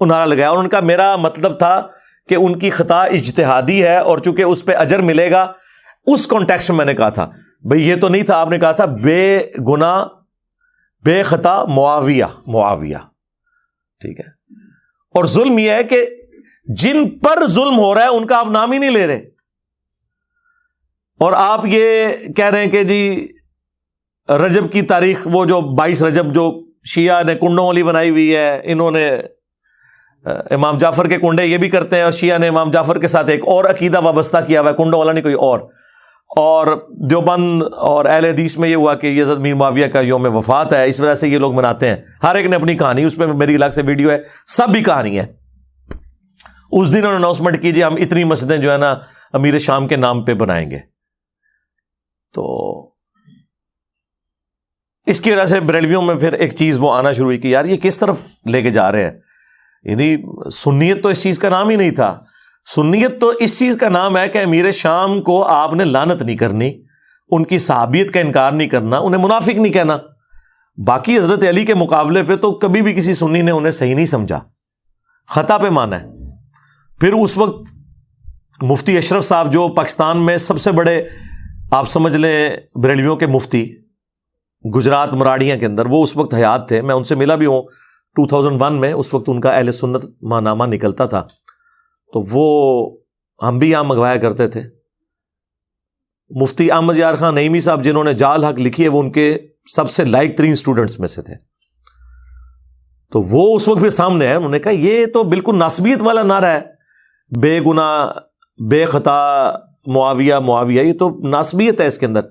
نعرہ لگایا, اور ان کا میرا مطلب تھا کہ ان کی خطا اجتہادی ہے, اور چونکہ اس پہ اجر ملے گا اس کانٹیکسٹ میں نے کہا تھا. بھئی یہ تو نہیں تھا, آپ نے کہا تھا بے گناہ بے خطا معاویہ معاویہ. ٹھیک ہے, اور ظلم یہ ہے کہ جن پر ظلم ہو رہا ہے ان کا آپ نام ہی نہیں لے رہے, اور آپ یہ کہہ رہے ہیں کہ جی رجب کی تاریخ وہ جو 22 رجب جو شیعہ نے کنڈوں والی بنائی ہوئی ہے, انہوں نے امام جعفر کے کنڈے یہ بھی کرتے ہیں, اور شیعہ نے امام جعفر کے ساتھ ایک اور عقیدہ وابستہ کیا ہوا ہے, کنڈوں والا نہیں کوئی اور دیوبند اور اہل حدیث میں یہ ہوا کہ یزید میر معاویہ کا یوم وفات ہے, اس وجہ سے یہ لوگ مناتے ہیں. ہر ایک نے اپنی کہانی, اس پہ میری الگ سے ویڈیو ہے, سب بھی کہانی ہے. اس دن انہوں نے اناؤنسمنٹ کیجیے ہم اتنی مسجدیں جو ہے نا امیر شام کے نام پہ بنائیں گے. تو اس کی وجہ سے بریلویوں میں پھر ایک چیز وہ آنا شروع ہوئی کہ یار یہ کس طرف لے کے جا رہے ہیں. یعنی سنیت تو اس چیز کا نام ہی نہیں تھا. سنیت تو اس چیز کا نام ہے کہ امیر شام کو آپ نے لعنت نہیں کرنی, ان کی صحابیت کا انکار نہیں کرنا, انہیں منافق نہیں کہنا. باقی حضرت علی کے مقابلے پہ تو کبھی بھی کسی سنی نے انہیں صحیح نہیں سمجھا, خطا پہ مانا ہے. پھر اس وقت مفتی اشرف صاحب جو پاکستان میں سب سے بڑے آپ سمجھ لیں بریلویوں کے مفتی گجرات مراڑیاں کے اندر, وہ اس وقت حیات تھے. میں ان سے ملا بھی ہوں 2001 میں, اس وقت ان کا اہل سنت ماہنامہ نکلتا تھا, تو وہ ہم بھی یہاں منگوایا کرتے تھے. مفتی احمد یار خان نعیمی صاحب جنہوں نے جال حق لکھی ہے, وہ ان کے سب سے لائق ترین اسٹوڈنٹس میں سے تھے. تو وہ اس وقت بھی سامنے ہے, انہوں نے کہا یہ تو بالکل ناسبیت والا نعرہ ہے, بے گناہ بے خطا معاویہ معاویہ, یہ تو ناسبیت ہے اس کے اندر.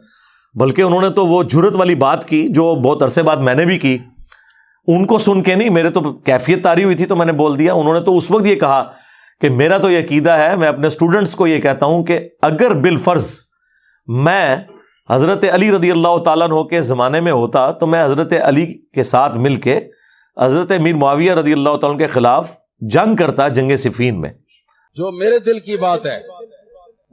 بلکہ انہوں نے تو وہ جرت والی بات کی جو بہت عرصے بعد میں نے بھی کی, ان کو سن کے نہیں, میرے تو کیفیت تاری ہوئی تھی تو میں نے بول دیا. انہوں نے تو اس وقت یہ کہا کہ میرا تو یہ عقیدہ ہے, میں اپنے اسٹوڈنٹس کو یہ کہتا ہوں کہ اگر بالفرض میں حضرت علی رضی اللہ تعالیٰ عنہ کے زمانے میں ہوتا تو میں حضرت علی کے ساتھ مل کے حضرت امیر معاویہ رضی اللہ تعالیٰ عنہ کے خلاف جنگ کرتا جنگ صفین میں. جو میرے دل کی بات ہے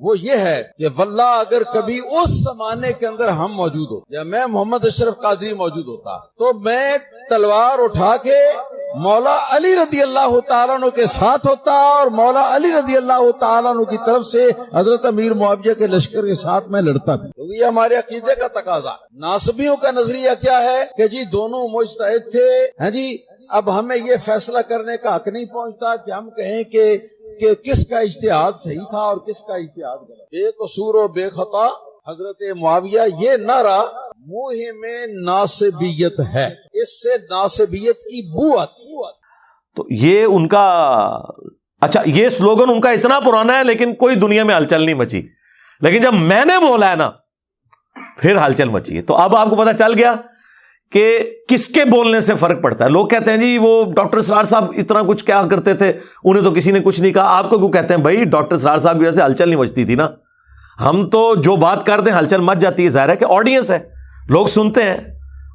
وہ یہ ہے کہ واللہ اگر کبھی اس زمانے کے اندر ہم موجود ہو یا میں محمد اشرف قادری موجود ہوتا تو میں تلوار اٹھا کے مولا علی رضی اللہ تعالیٰ عنہ کے ساتھ ہوتا اور مولا علی رضی اللہ تعالیٰ عنہ کی طرف سے حضرت امیر معاویہ کے لشکر کے ساتھ میں لڑتا بھی، کیونکہ یہ ہمارے عقیدے کا تقاضا. ناصبیوں کا نظریہ کیا ہے کہ جی دونوں مجتہد تھے، ہاں جی اب ہمیں یہ فیصلہ کرنے کا حق نہیں پہنچتا کہ ہم کہیں کہ کس کا اجتہاد صحیح تھا اور کس کا اجتہاد غلط. بے قصور و بے خطا حضرت معاویہ، یہ نعرہ موہم ناصبیت ہے، اس سے ناصبیت کی بو آتی. تو یہ ان کا اچھا یہ سلوگن ان کا اتنا پرانا ہے لیکن کوئی دنیا میں ہلچل نہیں مچی، لیکن جب میں نے بولا ہے نا پھر ہلچل مچی ہے. تو اب آپ کو پتہ چل گیا کہ کس کے بولنے سے فرق پڑتا ہے. لوگ کہتے ہیں جی وہ ڈاکٹر اسرار صاحب اتنا کچھ کیا کرتے تھے، انہیں تو کسی نے کچھ نہیں کہا. آپ کو کیوں کہتے ہیں؟ بھائی ڈاکٹر اسرار صاحب کی وجہ سے ہلچل نہیں مچتی تھی نا. ہم تو جو بات کرتے ہیں ہلچل مچ جاتی ہے، ظاہر ہے کہ آڈینس ہے، لوگ سنتے ہیں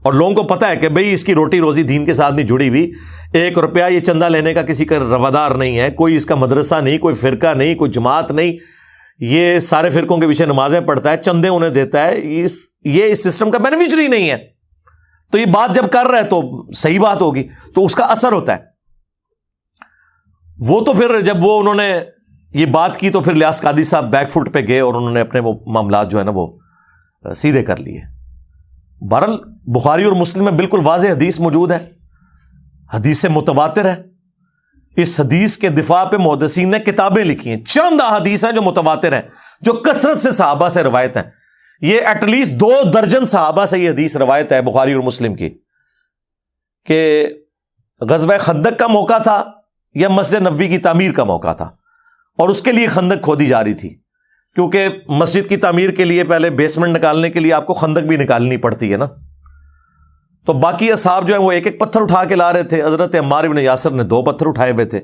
اور لوگوں کو پتا ہے کہ بھئی اس کی روٹی روزی دین کے ساتھ نہیں جڑی ہوئی. 1 روپیہ یہ چندہ لینے کا کسی کا روادار نہیں ہے، کوئی اس کا مدرسہ نہیں، کوئی فرقہ نہیں، کوئی جماعت نہیں. یہ سارے فرقوں کے پیچھے نمازیں پڑھتا ہے، چندے انہیں دیتا ہے، یہ اس سسٹم کا بینیفیشری نہیں ہے. تو یہ بات جب کر رہا ہے تو صحیح بات ہوگی، تو اس کا اثر ہوتا ہے. وہ تو پھر جب وہ انہوں نے یہ بات کی تو پھر الیاس قادری صاحب بیک فٹ پہ گئے اور انہوں نے اپنے وہ معاملات جو ہے نا وہ سیدھے کر لیے. بہرحال بخاری اور مسلم میں بالکل واضح حدیث موجود ہے، حدیث متواتر ہے. اس حدیث کے دفاع پہ محدثین نے کتابیں لکھی ہیں. چند احادیث ہیں جو متواتر ہیں، جو کثرت سے صحابہ سے روایت ہیں. یہ ایٹ لیسٹ 2 درجن صحابہ سے یہ حدیث روایت ہے بخاری اور مسلم کی کہ غزوہ خندق کا موقع تھا یا مسجد نبوی کی تعمیر کا موقع تھا، اور اس کے لیے خندق کھودی جا رہی تھی، کیونکہ مسجد کی تعمیر کے لیے پہلے بیسمنٹ نکالنے کے لیے آپ کو خندق بھی نکالنی پڑتی ہے نا. تو باقی اصحاب جو ہیں وہ 1 پتھر اٹھا کے لا رہے تھے. حضرت عمار بن یاسر نے 2 پتھر اٹھائے ہوئے تھے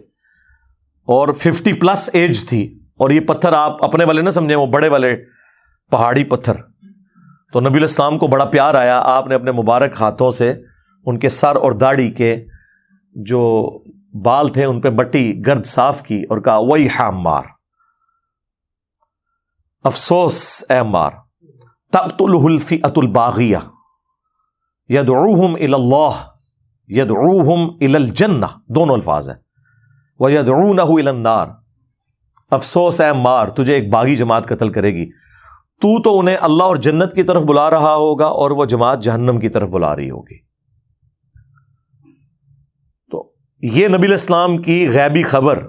اور 50+ ایج تھی. اور یہ پتھر آپ اپنے والے نہ سمجھیں، وہ بڑے والے پہاڑی پتھر. تو نبی علیہ السلام کو بڑا پیار آیا، آپ نے اپنے مبارک ہاتھوں سے ان کے سر اور داڑھی کے جو بال تھے ان پہ بٹی گرد صاف کی اور کہا وَيْحَ عمار، افسوس اے عمار، تقتلہ الفئۃ الباغیہ یدعوہم الی اللہ یدعوہم الی الجنہ، دونوں الفاظ ہیں، ویدعونہ الی النار. افسوس اے عمار، تجھے ایک باغی جماعت قتل کرے گی، تو انہیں اللہ اور جنت کی طرف بلا رہا ہوگا اور وہ جماعت جہنم کی طرف بلا رہی ہوگی. تو یہ نبی علیہ السلام کی غیبی خبر،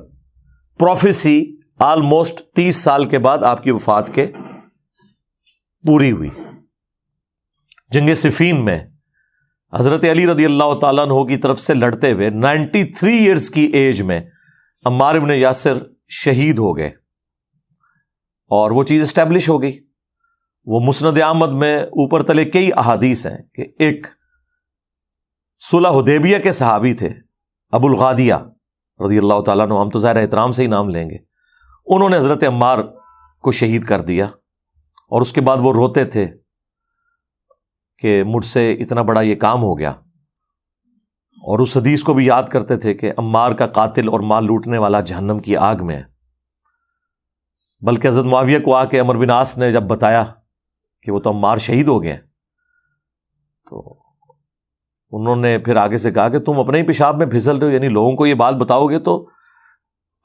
پروفیسی، آلموسٹ 30 سال کے بعد آپ کی وفات کے پوری ہوئی. جنگ صفین میں حضرت علی رضی اللہ تعالیٰ عنہ کی طرف سے لڑتے ہوئے 93 ایئرز کی ایج میں عمار بن یاسر شہید ہو گئے، اور وہ چیز اسٹیبلش ہو گئی. وہ مسند احمد میں اوپر تلے کئی احادیث ہیں کہ ایک صلح حدیبیہ کے صحابی تھے ابو الغادیہ رضی اللہ تعالیٰ عنہ، ہم تو ظاہر احترام سے ہی نام لیں گے، انہوں نے حضرت عمار کو شہید کر دیا. اور اس کے بعد وہ روتے تھے کہ مجھ سے اتنا بڑا یہ کام ہو گیا، اور اس حدیث کو بھی یاد کرتے تھے کہ عمار کا قاتل اور مال لوٹنے والا جہنم کی آگ میں ہے. بلکہ حضرت معاویہ کو آ کے عمرو بن عاص نے جب بتایا کہ وہ تو عمار شہید ہو گئے، تو انہوں نے پھر آگے سے کہا کہ تم اپنے ہی پیشاب میں پھسل رہے ہو، یعنی لوگوں کو یہ بات بتاؤ گے تو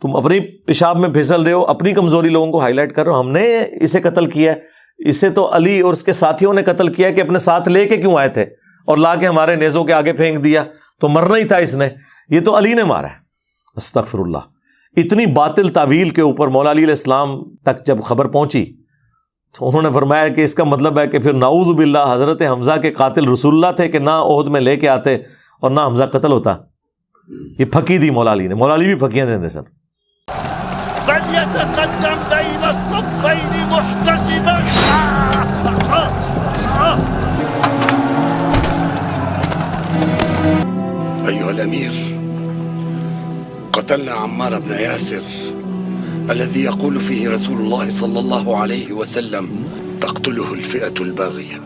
تم اپنی پیشاب میں پھسل رہے ہو، اپنی کمزوری لوگوں کو ہائی لائٹ کر رہے ہو. ہم نے اسے قتل کیا ہے، اسے تو علی اور اس کے ساتھیوں نے قتل کیا کہ اپنے ساتھ لے کے کیوں آئے تھے اور لا کے ہمارے نیزوں کے آگے پھینک دیا، تو مرنا ہی تھا اس نے، یہ تو علی نے مارا ہے. استغفر اللہ. اتنی باطل تعویل کے اوپر مولا علی علیہ السلام تک جب خبر پہنچی تو انہوں نے فرمایا کہ اس کا مطلب ہے کہ پھر نعوذ باللہ حضرت حمزہ کے قاتل رسول اللہ تھے کہ نہ عہد میں لے کے آتے اور نہ حمزہ قتل ہوتا. یہ پھکی دی مولا علی نے، مولا علی بھی پھکیاں دیندے سن. فليتقدم بين الصفين محتسبا. أيها الأمير، قتلنا عمار بن ياسر الذي يقول فيه رسول الله صلى الله عليه وسلم تقتله الفئة الباغية.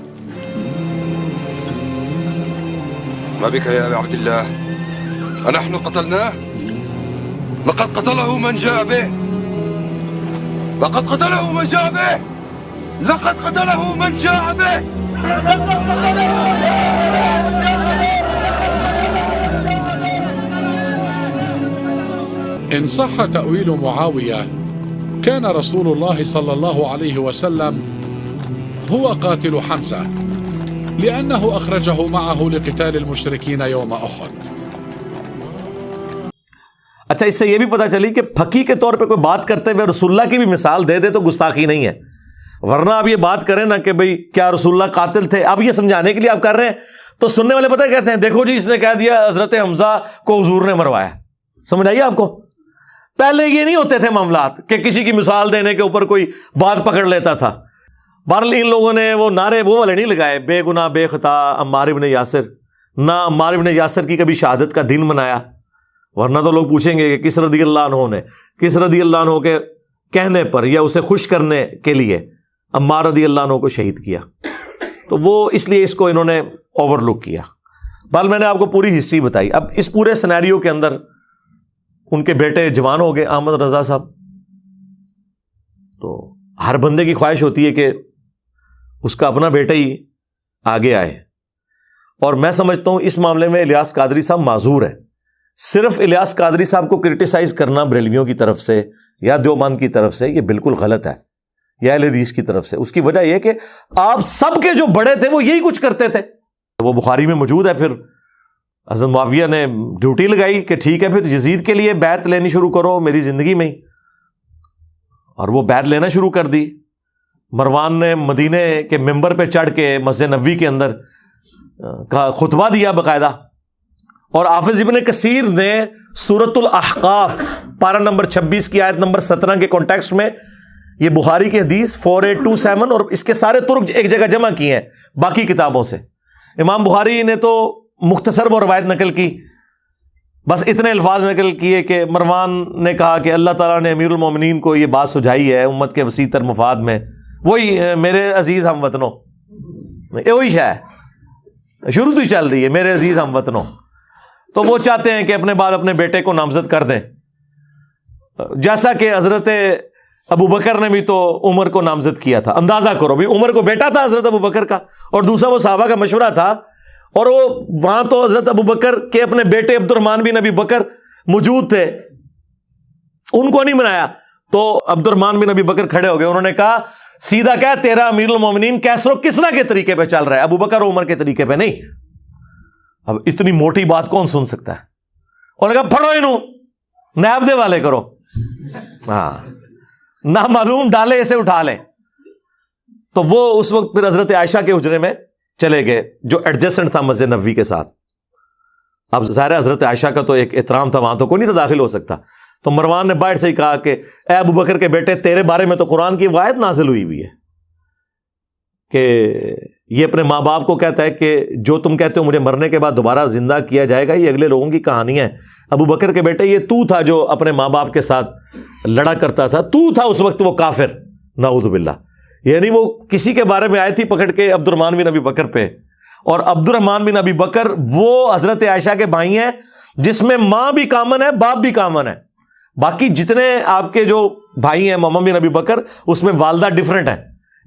ما بك يا أبا عبد الله؟ أنحن قتلناه؟ لقد قتله من جاء به. لقد قتله من جاء به. لقد قتله من جاء به. إن صح تأويل معاوية كان رسول الله صلى الله عليه وسلم هو قاتل حمزة لأنه أخرجه معه لقتال المشركين يوم أحد. اچھا، اس سے یہ بھی پتہ چلی کہ پھکی کے طور پہ کوئی بات کرتے ہوئے رسول اللہ کی بھی مثال دے دے تو گستاخی نہیں ہے، ورنہ آپ یہ بات کریں نا کہ بھئی کیا رسول اللہ قاتل تھے، اب یہ سمجھانے کے لیے آپ کر رہے ہیں تو سننے والے پتہ کہتے ہیں دیکھو جی اس نے کہہ دیا حضرت حمزہ کو حضور نے مروایا. سمجھ آئیے آپ کو؟ پہلے یہ نہیں ہوتے تھے معاملات کہ کسی کی مثال دینے کے اوپر کوئی بات پکڑ لیتا تھا. بہرحال ان لوگوں نے وہ نعرے وہ والے نہیں لگائے بے گناہ بے خطا عمار ابن یاسر، نہ عمار ابن یاسر کی کبھی شہادت کا دن منایا، ورنہ تو لوگ پوچھیں گے کہ کس رضی اللہ عنہ نے کس رضی اللہ عنہ کے کہنے پر یا اسے خوش کرنے کے لیے عمار رضی اللہ عنہ کو شہید کیا، تو وہ اس لیے اس کو انہوں نے اوور لک کیا. بہرحال میں نے آپ کو پوری ہسٹری بتائی. اب اس پورے سینیریو کے اندر ان کے بیٹے جوان ہو گئے، احمد رضا صاحب. تو ہر بندے کی خواہش ہوتی ہے کہ اس کا اپنا بیٹا ہی آگے آئے، اور میں سمجھتا ہوں اس معاملے میں الیاس قادری صاحب معذور ہیں. صرف الیاس قادری صاحب کو کرٹیسائز کرنا بریلویوں کی طرف سے یا دیوبند کی طرف سے یہ بالکل غلط ہے، یا اہل حدیث کی طرف سے. اس کی وجہ یہ کہ آپ سب کے جو بڑے تھے وہ یہی کچھ کرتے تھے. وہ بخاری میں موجود ہے. پھر حضرت معاویہ نے ڈیوٹی لگائی کہ ٹھیک ہے پھر یزید کے لیے بیعت لینی شروع کرو میری زندگی میں ہی، اور وہ بیعت لینا شروع کر دی. مروان نے مدینے کے ممبر پہ چڑھ کے مسجد نبوی کے اندر کا خطبہ دیا باقاعدہ، اور حافظ ابن کثیر نے سورۃ الاحقاف پارہ نمبر 26 کی آیت نمبر 17 کے کانٹیکسٹ میں یہ بخاری کی حدیث 4827 اور اس کے سارے ترک ایک جگہ جمع کیے ہیں باقی کتابوں سے. امام بخاری نے تو مختصر وہ روایت نقل کی، بس اتنے الفاظ نقل کیے کہ مروان نے کہا کہ اللہ تعالیٰ نے امیر المومنین کو یہ بات سجائی ہے امت کے وسیع تر مفاد میں، وہی میرے عزیز ہم وطنوں، وہی شاید شروع تو ہی چل رہی ہے میرے عزیز ہم وطنوں. تو وہ چاہتے ہیں کہ اپنے بعد اپنے بیٹے کو نامزد کر دیں، جیسا کہ حضرت ابو بکر نے بھی تو عمر کو نامزد کیا تھا. اندازہ کرو بھی عمر کو بیٹا تھا حضرت ابو بکر کا، اور دوسرا وہ صحابہ کا مشورہ تھا، اور وہ وہاں تو حضرت ابو بکر کے اپنے بیٹے عبد الرحمن بن ابی بکر موجود تھے، ان کو نہیں منایا. تو عبد الرحمن بن ابی بکر کھڑے ہو گئے، انہوں نے کہا سیدھا کیا تیرا امیر المومنین کیسر و کسرا کے طریقے پہ چل رہا ہے، ابو بکر و عمر کے طریقے پہ نہیں. اب اتنی موٹی بات کون سن سکتا ہے؟ انہوں نے کہا پھڑو انہوں نیب دے والے کرو، ہاں نہ معلوم ڈالے اسے اٹھا لے. تو وہ اس وقت پھر حضرت عائشہ کے حجرے میں چلے گئے جو ایڈجسٹنٹ تھا مسجد نبوی کے ساتھ. اب ظاہر حضرت عائشہ کا تو ایک احترام تھا، وہاں تو کوئی نہیں تھا داخل ہو سکتا. تو مروان نے باہر سے ہی کہا کہ اے ابو بکر کے بیٹے تیرے بارے میں تو قرآن کی آیت نازل ہوئی ہوئی ہے کہ یہ اپنے ماں باپ کو کہتا ہے کہ جو تم کہتے ہو مجھے مرنے کے بعد دوبارہ زندہ کیا جائے گا یہ اگلے لوگوں کی کہانی ہے. ابو بکر کے بیٹے یہ تو تھا جو اپنے ماں باپ کے ساتھ لڑا کرتا تھا، تو تھا اس وقت وہ کافر، نعوذ باللہ. یعنی وہ کسی کے بارے میں آئے تھی پکڑ کے عبد الرحمن بن ابی بکر پہ، اور عبد الرحمن بن ابی بکر وہ حضرت عائشہ کے بھائی ہیں جس میں ماں بھی کامن ہے باپ بھی کامن ہے. باقی جتنے آپ کے جو بھائی ہیں محمد بن ابی بکر اس میں والدہ ڈیفرنٹ ہیں،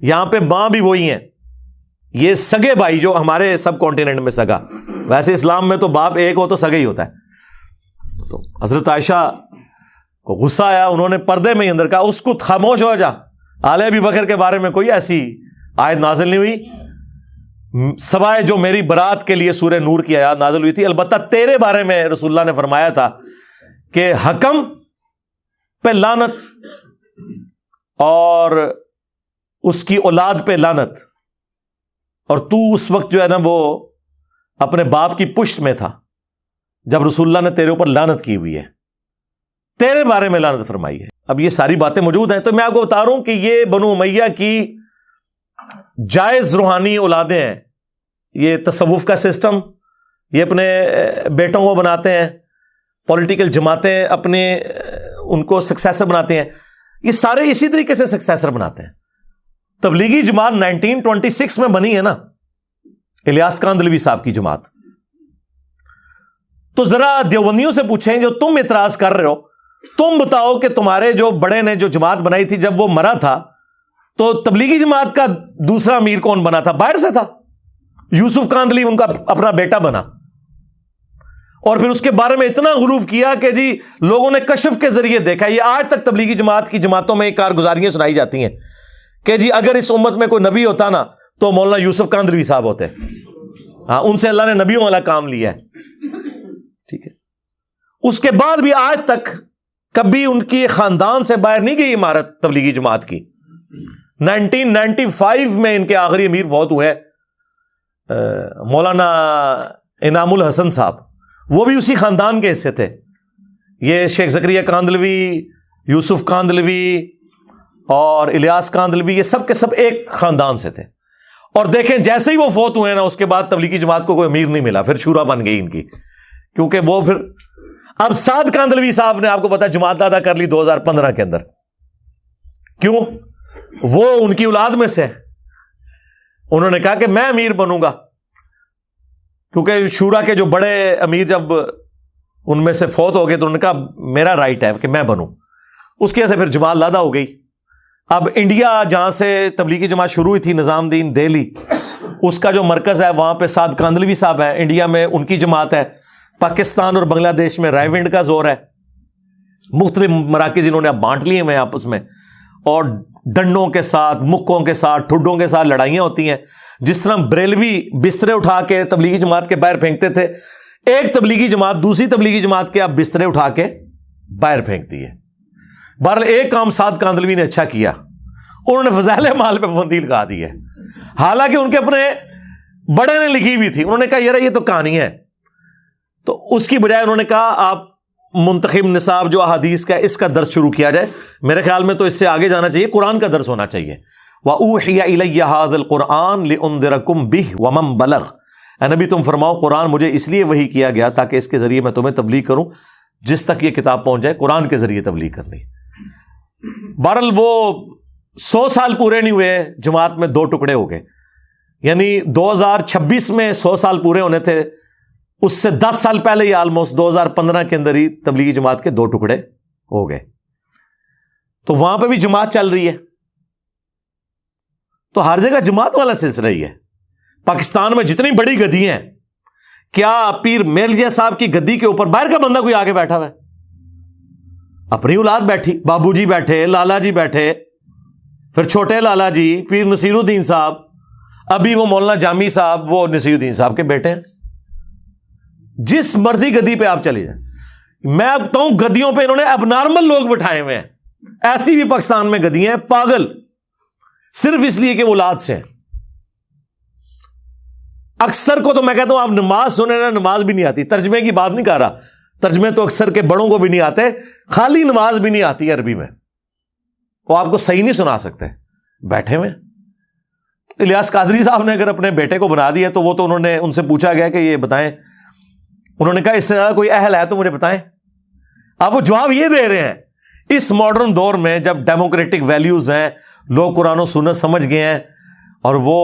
یہاں پہ ماں بھی وہی ہیں. یہ سگے بھائی جو ہمارے سب کانٹیننٹ میں سگا، ویسے اسلام میں تو باپ ایک ہو تو سگا ہی ہوتا ہے. تو حضرت عائشہ کو غصہ آیا، انہوں نے پردے میں ہی اندر کہا اس کو خاموش ہو جا، آل ابی بکر کے بارے میں کوئی ایسی آیت نازل نہیں ہوئی سوائے جو میری برات کے لیے سورہ نور کی آیات نازل ہوئی تھی. البتہ تیرے بارے میں رسول اللہ نے فرمایا تھا کہ حکم پہ لعنت اور اس کی اولاد پہ لعنت، اور تو اس وقت جو ہے نا وہ اپنے باپ کی پشت میں تھا جب رسول اللہ نے تیرے اوپر لعنت کی ہوئی ہے، تیرے بارے میں لعنت فرمائی ہے. اب یہ ساری باتیں موجود ہیں. تو میں آپ کو بتا رہا ہوں کہ یہ بنو امیہ کی جائز روحانی اولادیں ہیں. یہ تصوف کا سسٹم یہ اپنے بیٹوں کو بناتے ہیں، پولیٹیکل جماعتیں اپنے ان کو سکسیسر بناتے ہیں، یہ سارے اسی طریقے سے سکسیسر بناتے ہیں. تبلیغی جماعت 1926 میں بنی ہے نا، الیاس کاندھلوی صاحب کی جماعت. تو ذرا دیوبندیوں سے پوچھیں جو تم اعتراض کر رہے ہو، تم بتاؤ کہ تمہارے جو بڑے نے جو جماعت بنائی تھی جب وہ مرا تھا تو تبلیغی جماعت کا دوسرا امیر کون بنا تھا؟ باہر سے تھا، یوسف کاندھلی ان کا اپنا بیٹا بنا. اور پھر اس کے بارے میں اتنا غلوف کیا کہ جی لوگوں نے کشف کے ذریعے دیکھا. یہ آج تک تبلیغی جماعت کی جماعتوں میں کارگزاریاں سنائی جاتی ہیں کہ جی اگر اس امت میں کوئی نبی ہوتا نا تو مولانا یوسف کاندھلوی صاحب ہوتے. ہاں، ان سے اللہ نے نبیوں والا کام لیا ہے. ٹھیک ہے. اس کے بعد بھی آج تک کبھی ان کی خاندان سے باہر نہیں گئی عمارت تبلیغی جماعت کی. 1995 میں ان کے آخری امیر فوت ہوئے مولانا انعام الحسن صاحب، وہ بھی اسی خاندان کے حصے تھے. یہ شیخ زکریا کاندھلوی، یوسف کاندھلوی اور الیاس کاندھلوی، یہ سب کے سب ایک خاندان سے تھے. اور دیکھیں جیسے ہی وہ فوت ہوئے نا اس کے بعد تبلیغی جماعت کو کوئی امیر نہیں ملا، پھر شورا بن گئی ان کی. کیونکہ وہ پھر اب سعد کاندھلوی صاحب نے آپ کو پتا جماعت دادا کر لی 2015 کے اندر. کیوں؟ وہ ان کی اولاد میں سے انہوں نے کہا کہ میں امیر بنوں گا، کیونکہ شورا کے جو بڑے امیر جب ان میں سے فوت ہو گئے تو انہوں نے کہا میرا رائٹ ہے کہ میں بنوں. اس کی وجہ سے پھر جماعت لادا ہو گئی. اب انڈیا جہاں سے تبلیغی جماعت شروع ہوئی تھی، نظام دین دہلی، اس کا جو مرکز ہے وہاں پہ سعد کاندھلوی صاحب ہے. انڈیا میں ان کی جماعت ہے. پاکستان اور بنگلہ دیش میں رائے ونڈ کا زور ہے. مختلف مراکز انہوں نے اب بانٹ لیے ہوئے آپس میں، اور ڈنڈوں کے ساتھ، مکوں کے ساتھ، ٹھڈوں کے ساتھ لڑائیاں ہوتی ہیں. جس طرح بریلوی بسترے اٹھا کے تبلیغی جماعت کے باہر پھینکتے تھے، ایک تبلیغی جماعت دوسری تبلیغی جماعت کے اب بسترے اٹھا کے باہر پھینکتی ہے. بہرحال ایک کام سعد کاندھلوی نے اچھا کیا، انہوں نے فضائل اعمال پہ پابندی لگا دی ہے. حالانکہ ان کے اپنے بڑے نے لکھی ہوئی تھی. انہوں نے کہا یار یہ تو کہانی ہے، تو اس کی بجائے انہوں نے کہا آپ منتخب نصاب جو احادیث کا اس کا درس شروع کیا جائے. میرے خیال میں تو اس سے آگے جانا چاہیے، قرآن کا درس ہونا چاہیے. وَأُوحِيَ إِلَيَّ هَذَا الْقُرْآنُ لِأُنذِرَكُمْ بِهِ وَمَنْ بَلَغَ. اے نبی تم فرماؤ قرآن مجھے اس لیے وحی کیا گیا تاکہ اس کے ذریعے میں تمہیں تبلیغ کروں، جس تک یہ کتاب پہنچ جائے قرآن کے ذریعے تبلیغ کرنی. بہرحال وہ 100 سال پورے نہیں ہوئے، جماعت میں 2 ٹکڑے ہو گئے. یعنی 2026 میں 100 سال پورے ہونے تھے، اس سے 10 سال پہلے ہی آلموسٹ 2015 کے اندر ہی تبلیغی جماعت کے 2 ٹکڑے ہو گئے. تو وہاں پہ بھی جماعت چل رہی ہے. تو ہر جگہ جماعت والا سلسلہ ہی ہے. پاکستان میں جتنی بڑی گدی ہیں، کیا پیر میرزا صاحب کی گدی کے اوپر باہر کا بندہ کوئی آگے بیٹھا ہوا ہے؟ اپنی اولاد بیٹھی، بابو جی بیٹھے، لالا جی بیٹھے، پھر چھوٹے لالا جی، پیر نصیر الدین صاحب، ابھی وہ مولانا جامی صاحب وہ نصیر الدین صاحب کے بیٹے ہیں. جس مرضی گدی پہ آپ چلے جائیں. میں اب بتاؤں گدیوں پہ انہوں نے اب نارمل لوگ بٹھائے ہوئے ہیں. ایسی بھی پاکستان میں گدیاں ہیں پاگل، صرف اس لیے کہ وہ اولاد سے ہیں. اکثر کو تو میں کہتا ہوں آپ نماز سنیں نا، نماز بھی نہیں آتی. ترجمے کی بات نہیں کر رہا، ترجمے تو اکثر کے بڑوں کو بھی نہیں آتے، خالی نماز بھی نہیں آتی عربی میں، وہ آپ کو صحیح نہیں سنا سکتے بیٹھے ہوئے. الیاس قادری صاحب نے اگر اپنے بیٹے کو بنا دیا تو وہ تو انہوں نے ان سے پوچھا گیا کہ یہ بتائیں، انہوں نے کہا اس سے زیادہ کوئی اہل ہے تو مجھے بتائیں. اب وہ جواب یہ دے رہے ہیں اس ماڈرن دور میں جب ڈیموکریٹک ویلیوز ہیں، لوگ قرآن و سنت سمجھ گئے ہیں، اور وہ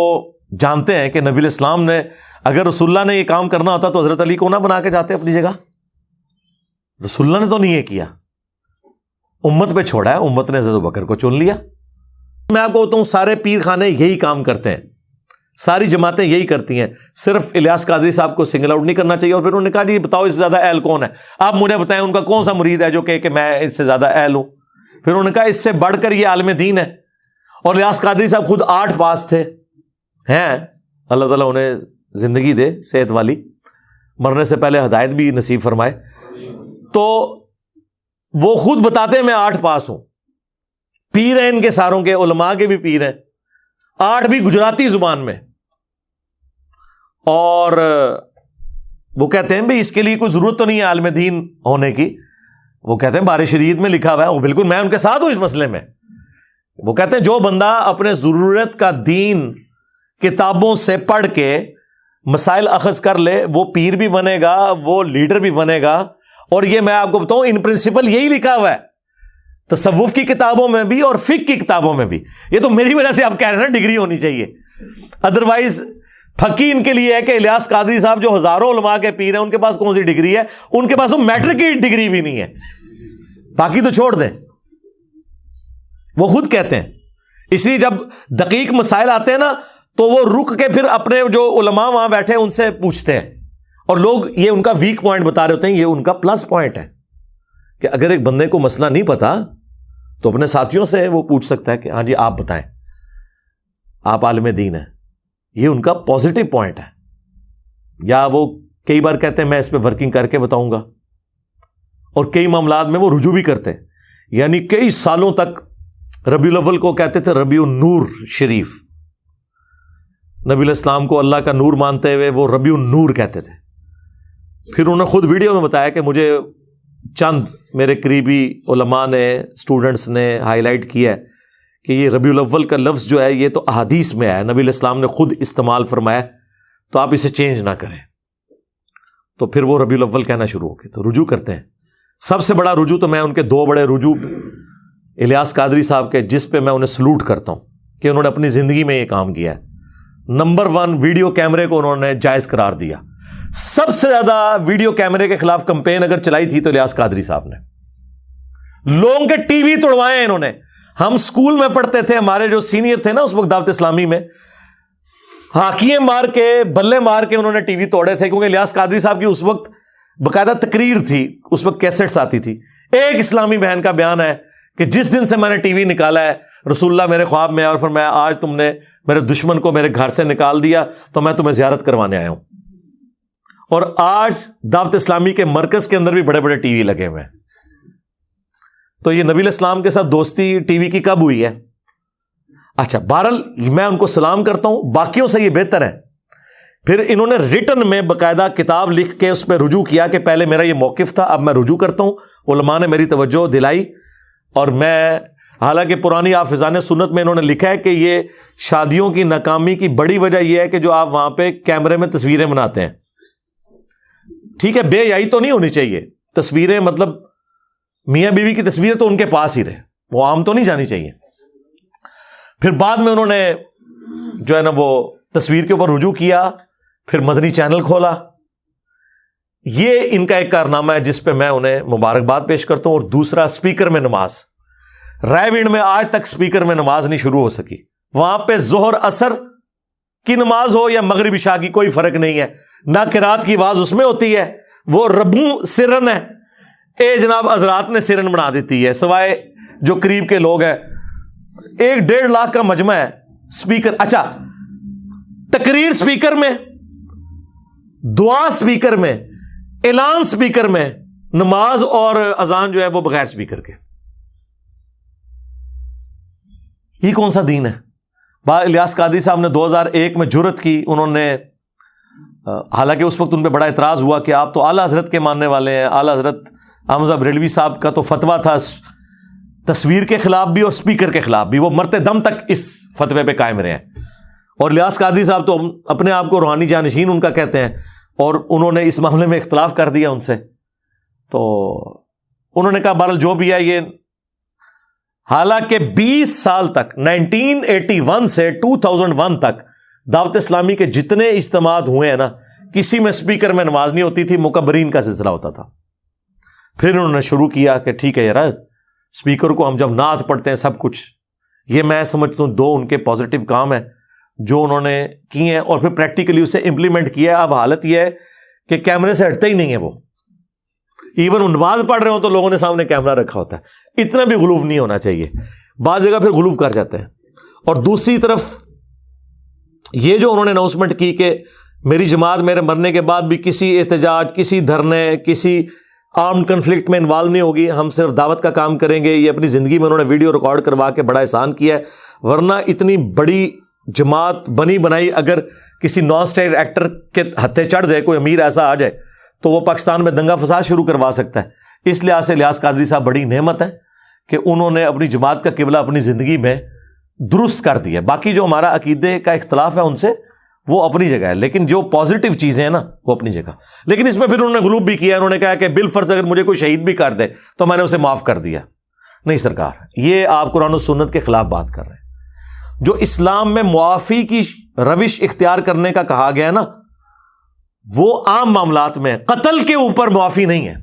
جانتے ہیں کہ نبی الاسلام نے اگر رسول اللہ نے یہ کام کرنا ہوتا تو حضرت علی کو نہ بنا کے جاتے اپنی جگہ. رسول اللہ نے تو نہیں یہ کیا، امت پہ چھوڑا ہے، امت نے حضرت بکر کو چن لیا. میں آپ کو بتاؤں سارے پیر خانے یہی کام کرتے ہیں، ساری جماعتیں یہی کرتی ہیں. صرف الیاس قادری صاحب کو سنگل آؤٹ نہیں کرنا چاہیے. اور پھر انہوں نے کہا جی بتاؤ اس سے زیادہ اہل کون ہے؟ آپ مجھے بتائیں ان کا کون سا مرید ہے جو کہ میں اس سے زیادہ اہل ہوں. پھر انہوں نے کہا اس سے بڑھ کر یہ عالم دین ہے. اور الیاس قادری صاحب خود 8 پاس تھے ہیں، اللہ تعالیٰ انہیں زندگی دے صحت والی، مرنے سے پہلے ہدایت بھی نصیب فرمائے. تو وہ خود بتاتے ہیں میں 8 پاس ہوں، پیر ہیں ان کے ساروں کے، علماء کے بھی پیر ہیں، 8 بھی گجراتی زبان میں. اور وہ کہتے ہیں بھئی اس کے لیے کوئی ضرورت تو نہیں ہے عالم دین ہونے کی. وہ کہتے ہیں بارِ شریعت میں لکھا ہوا ہے، وہ بالکل میں ان کے ساتھ ہوں اس مسئلے میں. وہ کہتے ہیں جو بندہ اپنے ضرورت کا دین کتابوں سے پڑھ کے مسائل اخذ کر لے وہ پیر بھی بنے گا، وہ لیڈر بھی بنے گا. اور یہ میں آپ کو بتاؤں ان پرنسپل یہی لکھا ہوا ہے. تصوف کی کتابوں میں بھی اور فقہ کی کتابوں میں بھی. یہ تو میری وجہ سے آپ کہہ رہے ہیں نا ڈگری ہونی چاہیے, ادروائز فقی ان کے لیے ہے کہ الیاس قادری صاحب جو ہزاروں علماء کے پیر ہیں ان کے پاس کون سی ڈگری ہے؟ ان کے پاس وہ میٹرک کی ڈگری بھی نہیں ہے, باقی تو چھوڑ دیں. وہ خود کہتے ہیں, اس لیے جب دقیق مسائل آتے ہیں نا تو وہ رک کے پھر اپنے جو علماء وہاں بیٹھے ہیں ان سے پوچھتے ہیں, اور لوگ یہ ان کا ویک پوائنٹ بتا رہے ہوتے ہیں, یہ ان کا پلس پوائنٹ ہے کہ اگر ایک بندے کو مسئلہ نہیں پتا تو اپنے ساتھیوں سے وہ پوچھ سکتا ہے کہ ہاں جی آپ بتائیں, آپ عالم دین ہیں. یہ ان کا پازیٹو پوائنٹ ہے. یا وہ کئی بار کہتے ہیں میں اس پہ ورکنگ کر کے بتاؤں گا, اور کئی معاملات میں وہ رجوع بھی کرتے ہیں. یعنی کئی سالوں تک ربیع الاول کو کہتے تھے ربیع النور شریف, نبی علیہ السلام کو اللہ کا نور مانتے ہوئے وہ ربیع النور کہتے تھے. پھر انہوں نے خود ویڈیو میں بتایا کہ مجھے چند میرے قریبی علماء نے, اسٹوڈنٹس نے ہائی لائٹ کیا ہے کہ یہ ربیع الاول کا لفظ جو ہے یہ تو احادیث میں ہے, نبی علیہ السلام نے خود استعمال فرمایا, تو آپ اسے چینج نہ کریں. تو پھر وہ ربیع الاول کہنا شروع ہو گئے, تو رجوع کرتے ہیں. سب سے بڑا رجوع تو میں ان کے دو بڑے رجوع الیاس قادری صاحب کے, جس پہ میں انہیں سلوٹ کرتا ہوں کہ انہوں نے اپنی زندگی میں یہ کام کیا ہے. نمبر 1, ویڈیو کیمرے کو انہوں نے جائز قرار دیا. سب سے زیادہ ویڈیو کیمرے کے خلاف کمپین اگر چلائی تھی تو الیاس قادری صاحب نے. لوگوں کے ٹی وی توڑوائے ہیں انہوں نے. ہم سکول میں پڑھتے تھے, ہمارے جو سینئر تھے نا اس وقت دعوت اسلامی میں, ہاکیاں مار کے بلے مار کے انہوں نے ٹی وی توڑے تھے, کیونکہ الیاس قادری صاحب کی اس وقت باقاعدہ تقریر تھی, اس وقت کیسٹس آتی تھی. ایک اسلامی بہن کا بیان ہے کہ جس دن سے میں نے ٹی وی نکالا ہے رسول اللہ میرے خواب میں اور فرمایا آج تم نے میرے دشمن کو میرے گھر سے نکال دیا تو میں تمہیں زیارت کروانے آیا ہوں. اور آج دعوت اسلامی کے مرکز کے اندر بھی بڑے بڑے ٹی وی لگے ہوئے ہیں. تو یہ نبی علیہ السلام کے ساتھ دوستی ٹی وی کی کب ہوئی ہے؟ اچھا, بہرحال میں ان کو سلام کرتا ہوں, باقیوں سے یہ بہتر ہے. پھر انہوں نے ریٹن میں باقاعدہ کتاب لکھ کے اس پہ رجوع کیا کہ پہلے میرا یہ موقف تھا, اب میں رجوع کرتا ہوں. علماء نے میری توجہ دلائی, اور میں حالانکہ پرانی حافظان سنت میں انہوں نے لکھا ہے کہ یہ شادیوں کی ناکامی کی بڑی وجہ یہ ہے کہ جو آپ وہاں پہ کیمرے میں تصویریں بناتے ہیں. ٹھیک ہے, بے حیائی تو نہیں ہونی چاہیے, تصویریں مطلب میاں بیوی کی تصویریں تو ان کے پاس ہی رہے, وہ عام تو نہیں جانی چاہیے. پھر بعد میں انہوں نے جو ہے نا وہ تصویر کے اوپر رجوع کیا, پھر مدنی چینل کھولا. یہ ان کا ایک کارنامہ ہے جس پہ میں انہیں مبارکباد پیش کرتا ہوں. اور دوسرا, اسپیکر میں نماز. رائے وینڈ میں آج تک اسپیکر میں نماز نہیں شروع ہو سکی. وہاں پہ ظہر اثر کی نماز ہو یا مغرب عشاء کی کوئی فرق نہیں ہے, نہ قرات کی آواز اس میں ہوتی ہے, وہ ربوں سرن ہے. اے جناب حضرات نے سرن بنا دیتی ہے, سوائے جو قریب کے لوگ ہیں. 1-1.5 لاکھ کا مجمع ہے اسپیکر. اچھا, تقریر اسپیکر میں, دعا اسپیکر میں, اعلان اسپیکر میں, نماز اور اذان جو ہے وہ بغیر اسپیکر کے. یہ کون سا دین ہے؟ الیاس قادری صاحب نے 2001 میں جرت کی. انہوں نے حالانکہ اس وقت ان پہ بڑا اعتراض ہوا کہ آپ تو اعلیٰ حضرت کے ماننے والے ہیں. اعلیٰ حضرت احمد بریلوی صاحب کا تو فتویٰ تھا تصویر کے خلاف بھی اور اسپیکر کے خلاف بھی, وہ مرتے دم تک اس فتوے پہ قائم رہے ہیں. اور الیاس قادری صاحب تو اپنے آپ کو روحانی جانشین ان کا کہتے ہیں, اور انہوں نے اس معاملے میں اختلاف کر دیا ان سے. تو انہوں نے کہا بہرحال جو بھی ہے یہ, حالانکہ 20 سال تک 1981 سے 2001 تک دعوت اسلامی کے جتنے اجتماعات ہوئے ہیں نا, کسی میں اسپیکر میں نماز نہیں ہوتی تھی, مکبرین کا سلسلہ ہوتا تھا. پھر انہوں نے شروع کیا کہ ٹھیک ہے یار, اسپیکر کو ہم جب نعت پڑھتے ہیں سب کچھ. یہ میں سمجھتا ہوں 2 ان کے پازیٹیو کام ہیں جو انہوں نے کیے ہیں, اور پھر پریکٹیکلی اسے امپلیمنٹ کیا ہے. اب حالت یہ ہے کہ کیمرے سے ہٹتے ہی نہیں ہے وہ. ایون نماز پڑھ رہے ہوں تو لوگوں نے سامنے کیمرہ رکھا ہوتا ہے. اتنا بھی غلوف نہیں ہونا چاہیے, بعض جگہ پھر غلوف کر جاتے ہیں. اور دوسری طرف یہ جو انہوں نے اناؤنسمنٹ کی کہ میری جماعت میرے مرنے کے بعد بھی کسی احتجاج, کسی دھرنے, کسی آرمڈ کنفلکٹ میں انوالو نہیں ہوگی, ہم صرف دعوت کا کام کریں گے. یہ اپنی زندگی میں انہوں نے ویڈیو ریکارڈ کروا کے بڑا احسان کیا ہے. ورنہ اتنی بڑی جماعت بنی بنائی اگر کسی نان اسٹیٹ ایکٹر کے ہتھے چڑھ جائے, کوئی امیر ایسا آ جائے تو وہ پاکستان میں دنگا فساد شروع کروا سکتا ہے. اس لحاظ سے الیاس قادری صاحب بڑی نعمت ہے کہ انہوں نے اپنی جماعت کا قبلہ اپنی زندگی میں درست کر دیا. باقی جو ہمارا عقیدے کا اختلاف ہے ان سے, وہ اپنی جگہ ہے, لیکن جو پازیٹیو چیزیں ہیں نا وہ اپنی جگہ. لیکن اس میں پھر انہوں نے غلوب بھی کیا, انہوں نے کہا کہ بالفرض اگر مجھے کوئی شہید بھی کر دے تو میں نے اسے معاف کر دیا. نہیں سرکار، یہ آپ قرآن و سنت کے خلاف بات کر رہے ہیں۔ جو اسلام میں معافی کی روش اختیار کرنے کا کہا گیا ہے نا، وہ عام معاملات میں، قتل کے اوپر معافی نہیں ہے۔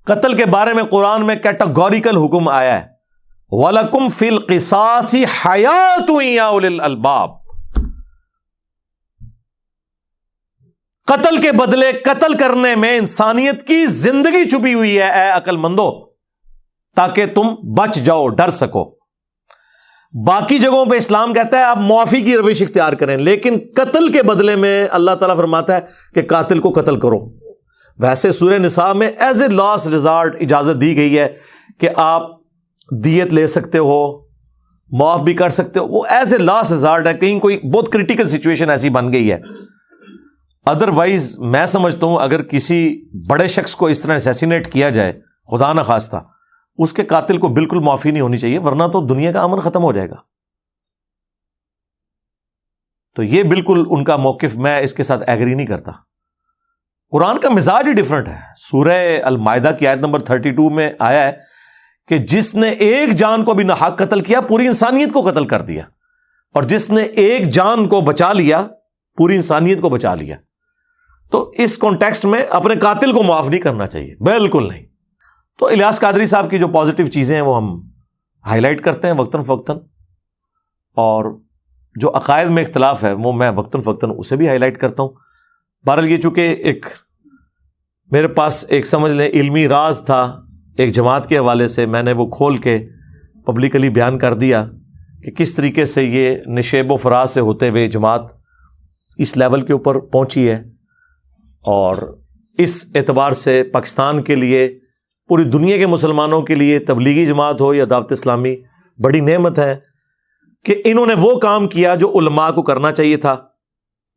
قتل کے بارے میں قرآن میں کیٹاگوریکل حکم آیا ہے، وَلَكُمْ فِي الْقِصَاصِ حَيَاةٌ يَا أُولِي الْأَلْبَابِ۔ قتل کے بدلے قتل کرنے میں انسانیت کی زندگی چھپی ہوئی ہے اے عقل مندو، تاکہ تم بچ جاؤ، ڈر سکو۔ باقی جگہوں پہ اسلام کہتا ہے آپ معافی کی روش اختیار کریں، لیکن قتل کے بدلے میں اللہ تعالیٰ فرماتا ہے کہ قاتل کو قتل کرو۔ ویسے سورہ نساء میں ایز اے لاسٹ ریزارٹ اجازت دی گئی ہے کہ آپ دیت لے سکتے ہو، معاف بھی کر سکتے ہو، وہ ایز اے لاسٹ ریزارٹ ہے، کہیں کوئی بہت کرٹیکل سچویشن ایسی بن گئی ہے۔ ادروائز میں سمجھتا ہوں اگر کسی بڑے شخص کو اس طرح اسیسینیٹ کیا جائے خدا نہ خواستہ، اس کے قاتل کو بالکل معافی نہیں ہونی چاہیے، ورنہ تو دنیا کا امن ختم ہو جائے گا۔ تو یہ بالکل ان کا موقف، میں اس کے ساتھ ایگری نہیں کرتا۔ قرآن کا مزاج ہی ڈیفرنٹ ہے۔ سورہ المائدہ کی آیت نمبر 32 میں آیا ہے کہ جس نے ایک جان کو بھی ناحق قتل کیا، پوری انسانیت کو قتل کر دیا، اور جس نے ایک جان کو بچا لیا، پوری انسانیت کو بچا لیا۔ تو اس کانٹیکسٹ میں اپنے قاتل کو معاف نہیں کرنا چاہیے، بالکل نہیں۔ تو الیاس قادری صاحب کی جو پازیٹیو چیزیں ہیں وہ ہم ہائی لائٹ کرتے ہیں وقتاً فوقتاً، اور جو عقائد میں اختلاف ہے وہ میں وقتاً فوقتاً اسے بھی ہائی لائٹ کرتا ہوں۔ بہرحال یہ چونکہ ایک میرے پاس ایک سمجھ لیں علمی راز تھا ایک جماعت کے حوالے سے، میں نے وہ کھول کے پبلکلی بیان کر دیا کہ کس طریقے سے یہ نشیب و فراز سے ہوتے ہوئے جماعت اس لیول کے اوپر پہنچی ہے، اور اس اعتبار سے پاکستان کے لیے، پوری دنیا کے مسلمانوں کے لیے، تبلیغی جماعت ہو یا دعوت اسلامی، بڑی نعمت ہے کہ انہوں نے وہ کام کیا جو علماء کو کرنا چاہیے تھا،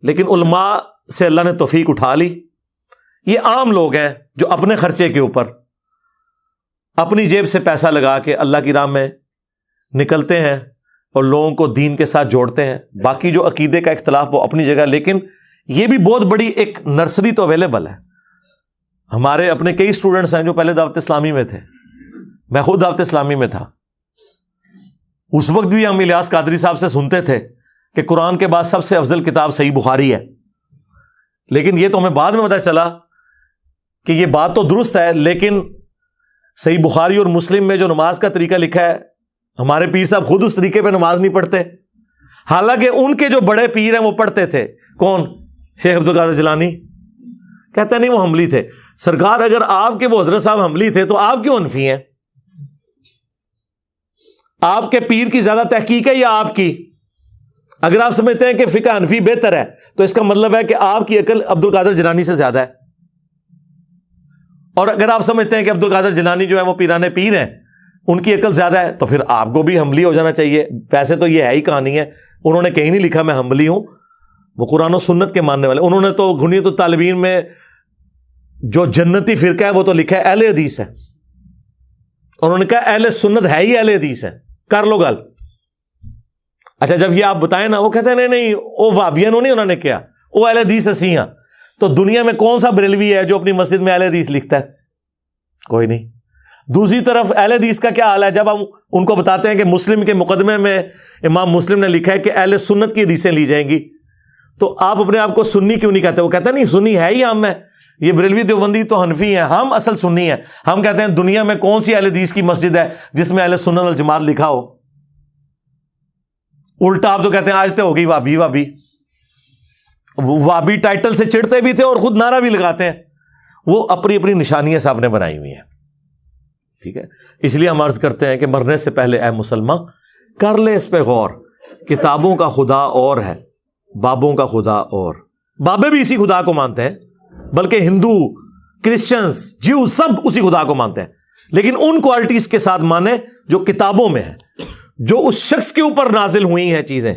لیکن علماء سے اللہ نے توفیق اٹھا لی۔ یہ عام لوگ ہیں جو اپنے خرچے کے اوپر اپنی جیب سے پیسہ لگا کے اللہ کی راہ میں نکلتے ہیں اور لوگوں کو دین کے ساتھ جوڑتے ہیں۔ باقی جو عقیدے کا اختلاف وہ اپنی جگہ، لیکن یہ بھی بہت بڑی ایک نرسری تو اویلیبل ہے۔ ہمارے اپنے کئی اسٹوڈنٹس ہیں جو پہلے دعوت اسلامی میں تھے، میں خود دعوت اسلامی میں تھا، اس وقت بھی ہم الیاس قادری صاحب سے سنتے تھے کہ قرآن کے بعد سب سے افضل کتاب صحیح بخاری ہے، لیکن یہ تو ہمیں بعد میں پتہ چلا کہ یہ بات تو درست ہے، لیکن صحیح بخاری اور مسلم میں جو نماز کا طریقہ لکھا ہے، ہمارے پیر صاحب خود اس طریقے پہ نماز نہیں پڑھتے، حالانکہ ان کے جو بڑے پیر ہیں وہ پڑھتے تھے۔ کون؟ شیخ عبد القادر جیلانی۔ کہتے نہیں وہ حنبلی تھے۔ سرکار اگر آپ کے وہ حضرت صاحب حنبلی تھے تو آپ کیوں حنفی ہیں؟ آپ کے پیر کی زیادہ تحقیق ہے یا آپ کی؟ اگر آپ سمجھتے ہیں کہ فقہ حنفی بہتر ہے تو اس کا مطلب ہے کہ آپ کی عقل عبد القادر جیلانی سے زیادہ ہے، اور اگر آپ سمجھتے ہیں کہ عبد القادر جیلانی جو ہے وہ پیرانے پیر ہیں، ان کی عقل زیادہ ہے، تو پھر آپ کو بھی حنبلی ہو جانا چاہیے۔ ویسے تو یہ ہے ہی کہانی ہے، انہوں نے کہیں نہیں لکھا میں حنبلی ہوں، وہ قرآن و سنت کے ماننے والے۔ انہوں نے تو گھنیت الطالبین میں جو جنتی فرقہ ہے وہ تو لکھا ہے اہل حدیث ہے، انہوں نے کہا اہل سنت ہے ہی اہل حدیث ہے، کر لو گل۔ اچھا جب یہ آپ بتائیں نا، وہ کہتے ہیں نہیں وہ وہابیوں نہیں، انہوں نے کیا وہ اہل حدیث اسی ہیں۔ تو دنیا میں کون سا بریلوی ہے جو اپنی مسجد میں اہل حدیث لکھتا ہے؟ کوئی نہیں۔ دوسری طرف اہل حدیث کا کیا حال ہے جب ہم ان کو بتاتے ہیں کہ مسلم کے مقدمے میں امام مسلم نے لکھا ہے کہ اہل سنت کی حدیثیں لی جائیں گی، تو آپ اپنے آپ کو سنی کیوں نہیں کہتے؟ وہ کہتے ہیں نہیں سنی ہے ہی ہم ہیں، یہ بریلوی دیوبندی تو حنفی ہیں، ہم اصل سنی ہیں۔ ہم کہتے ہیں دنیا میں کون سی اہل حدیث کی مسجد ہے جس میں اہل سنت والجماعت لکھا ہو؟ الٹا آپ تو کہتے ہیں آج تو ہوگی وابی وابی، وابی ٹائٹل سے چڑھتے بھی تھے اور خود نعرہ بھی لگاتے ہیں۔ وہ اپنی اپنی نشانیاں صاحب نے بنائی ہوئی ہیں، ٹھیک ہے؟ اس لیے ہم عرض کرتے ہیں کہ مرنے سے پہلے اے مسلمان کر لے اس پہ غور، کتابوں کا خدا اور ہے، بابوں کا خدا اور۔ بابے بھی اسی خدا کو مانتے ہیں، بلکہ ہندو، کرسچنز، جیو سب اسی خدا کو مانتے ہیں، لیکن ان کوالٹیز کے ساتھ مانے جو کتابوں میں ہے، جو اس شخص کے اوپر نازل ہوئی ہیں چیزیں،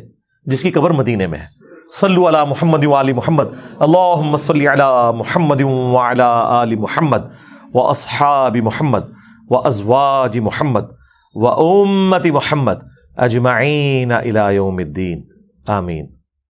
جس کی قبر مدینے میں ہے۔ صلو علی محمد وآل محمد، اللہم صلی علی محمد وعلی آل محمد واصحاب محمد وازواج محمد وامت محمد اجمعین الی یوم الدین، آمین۔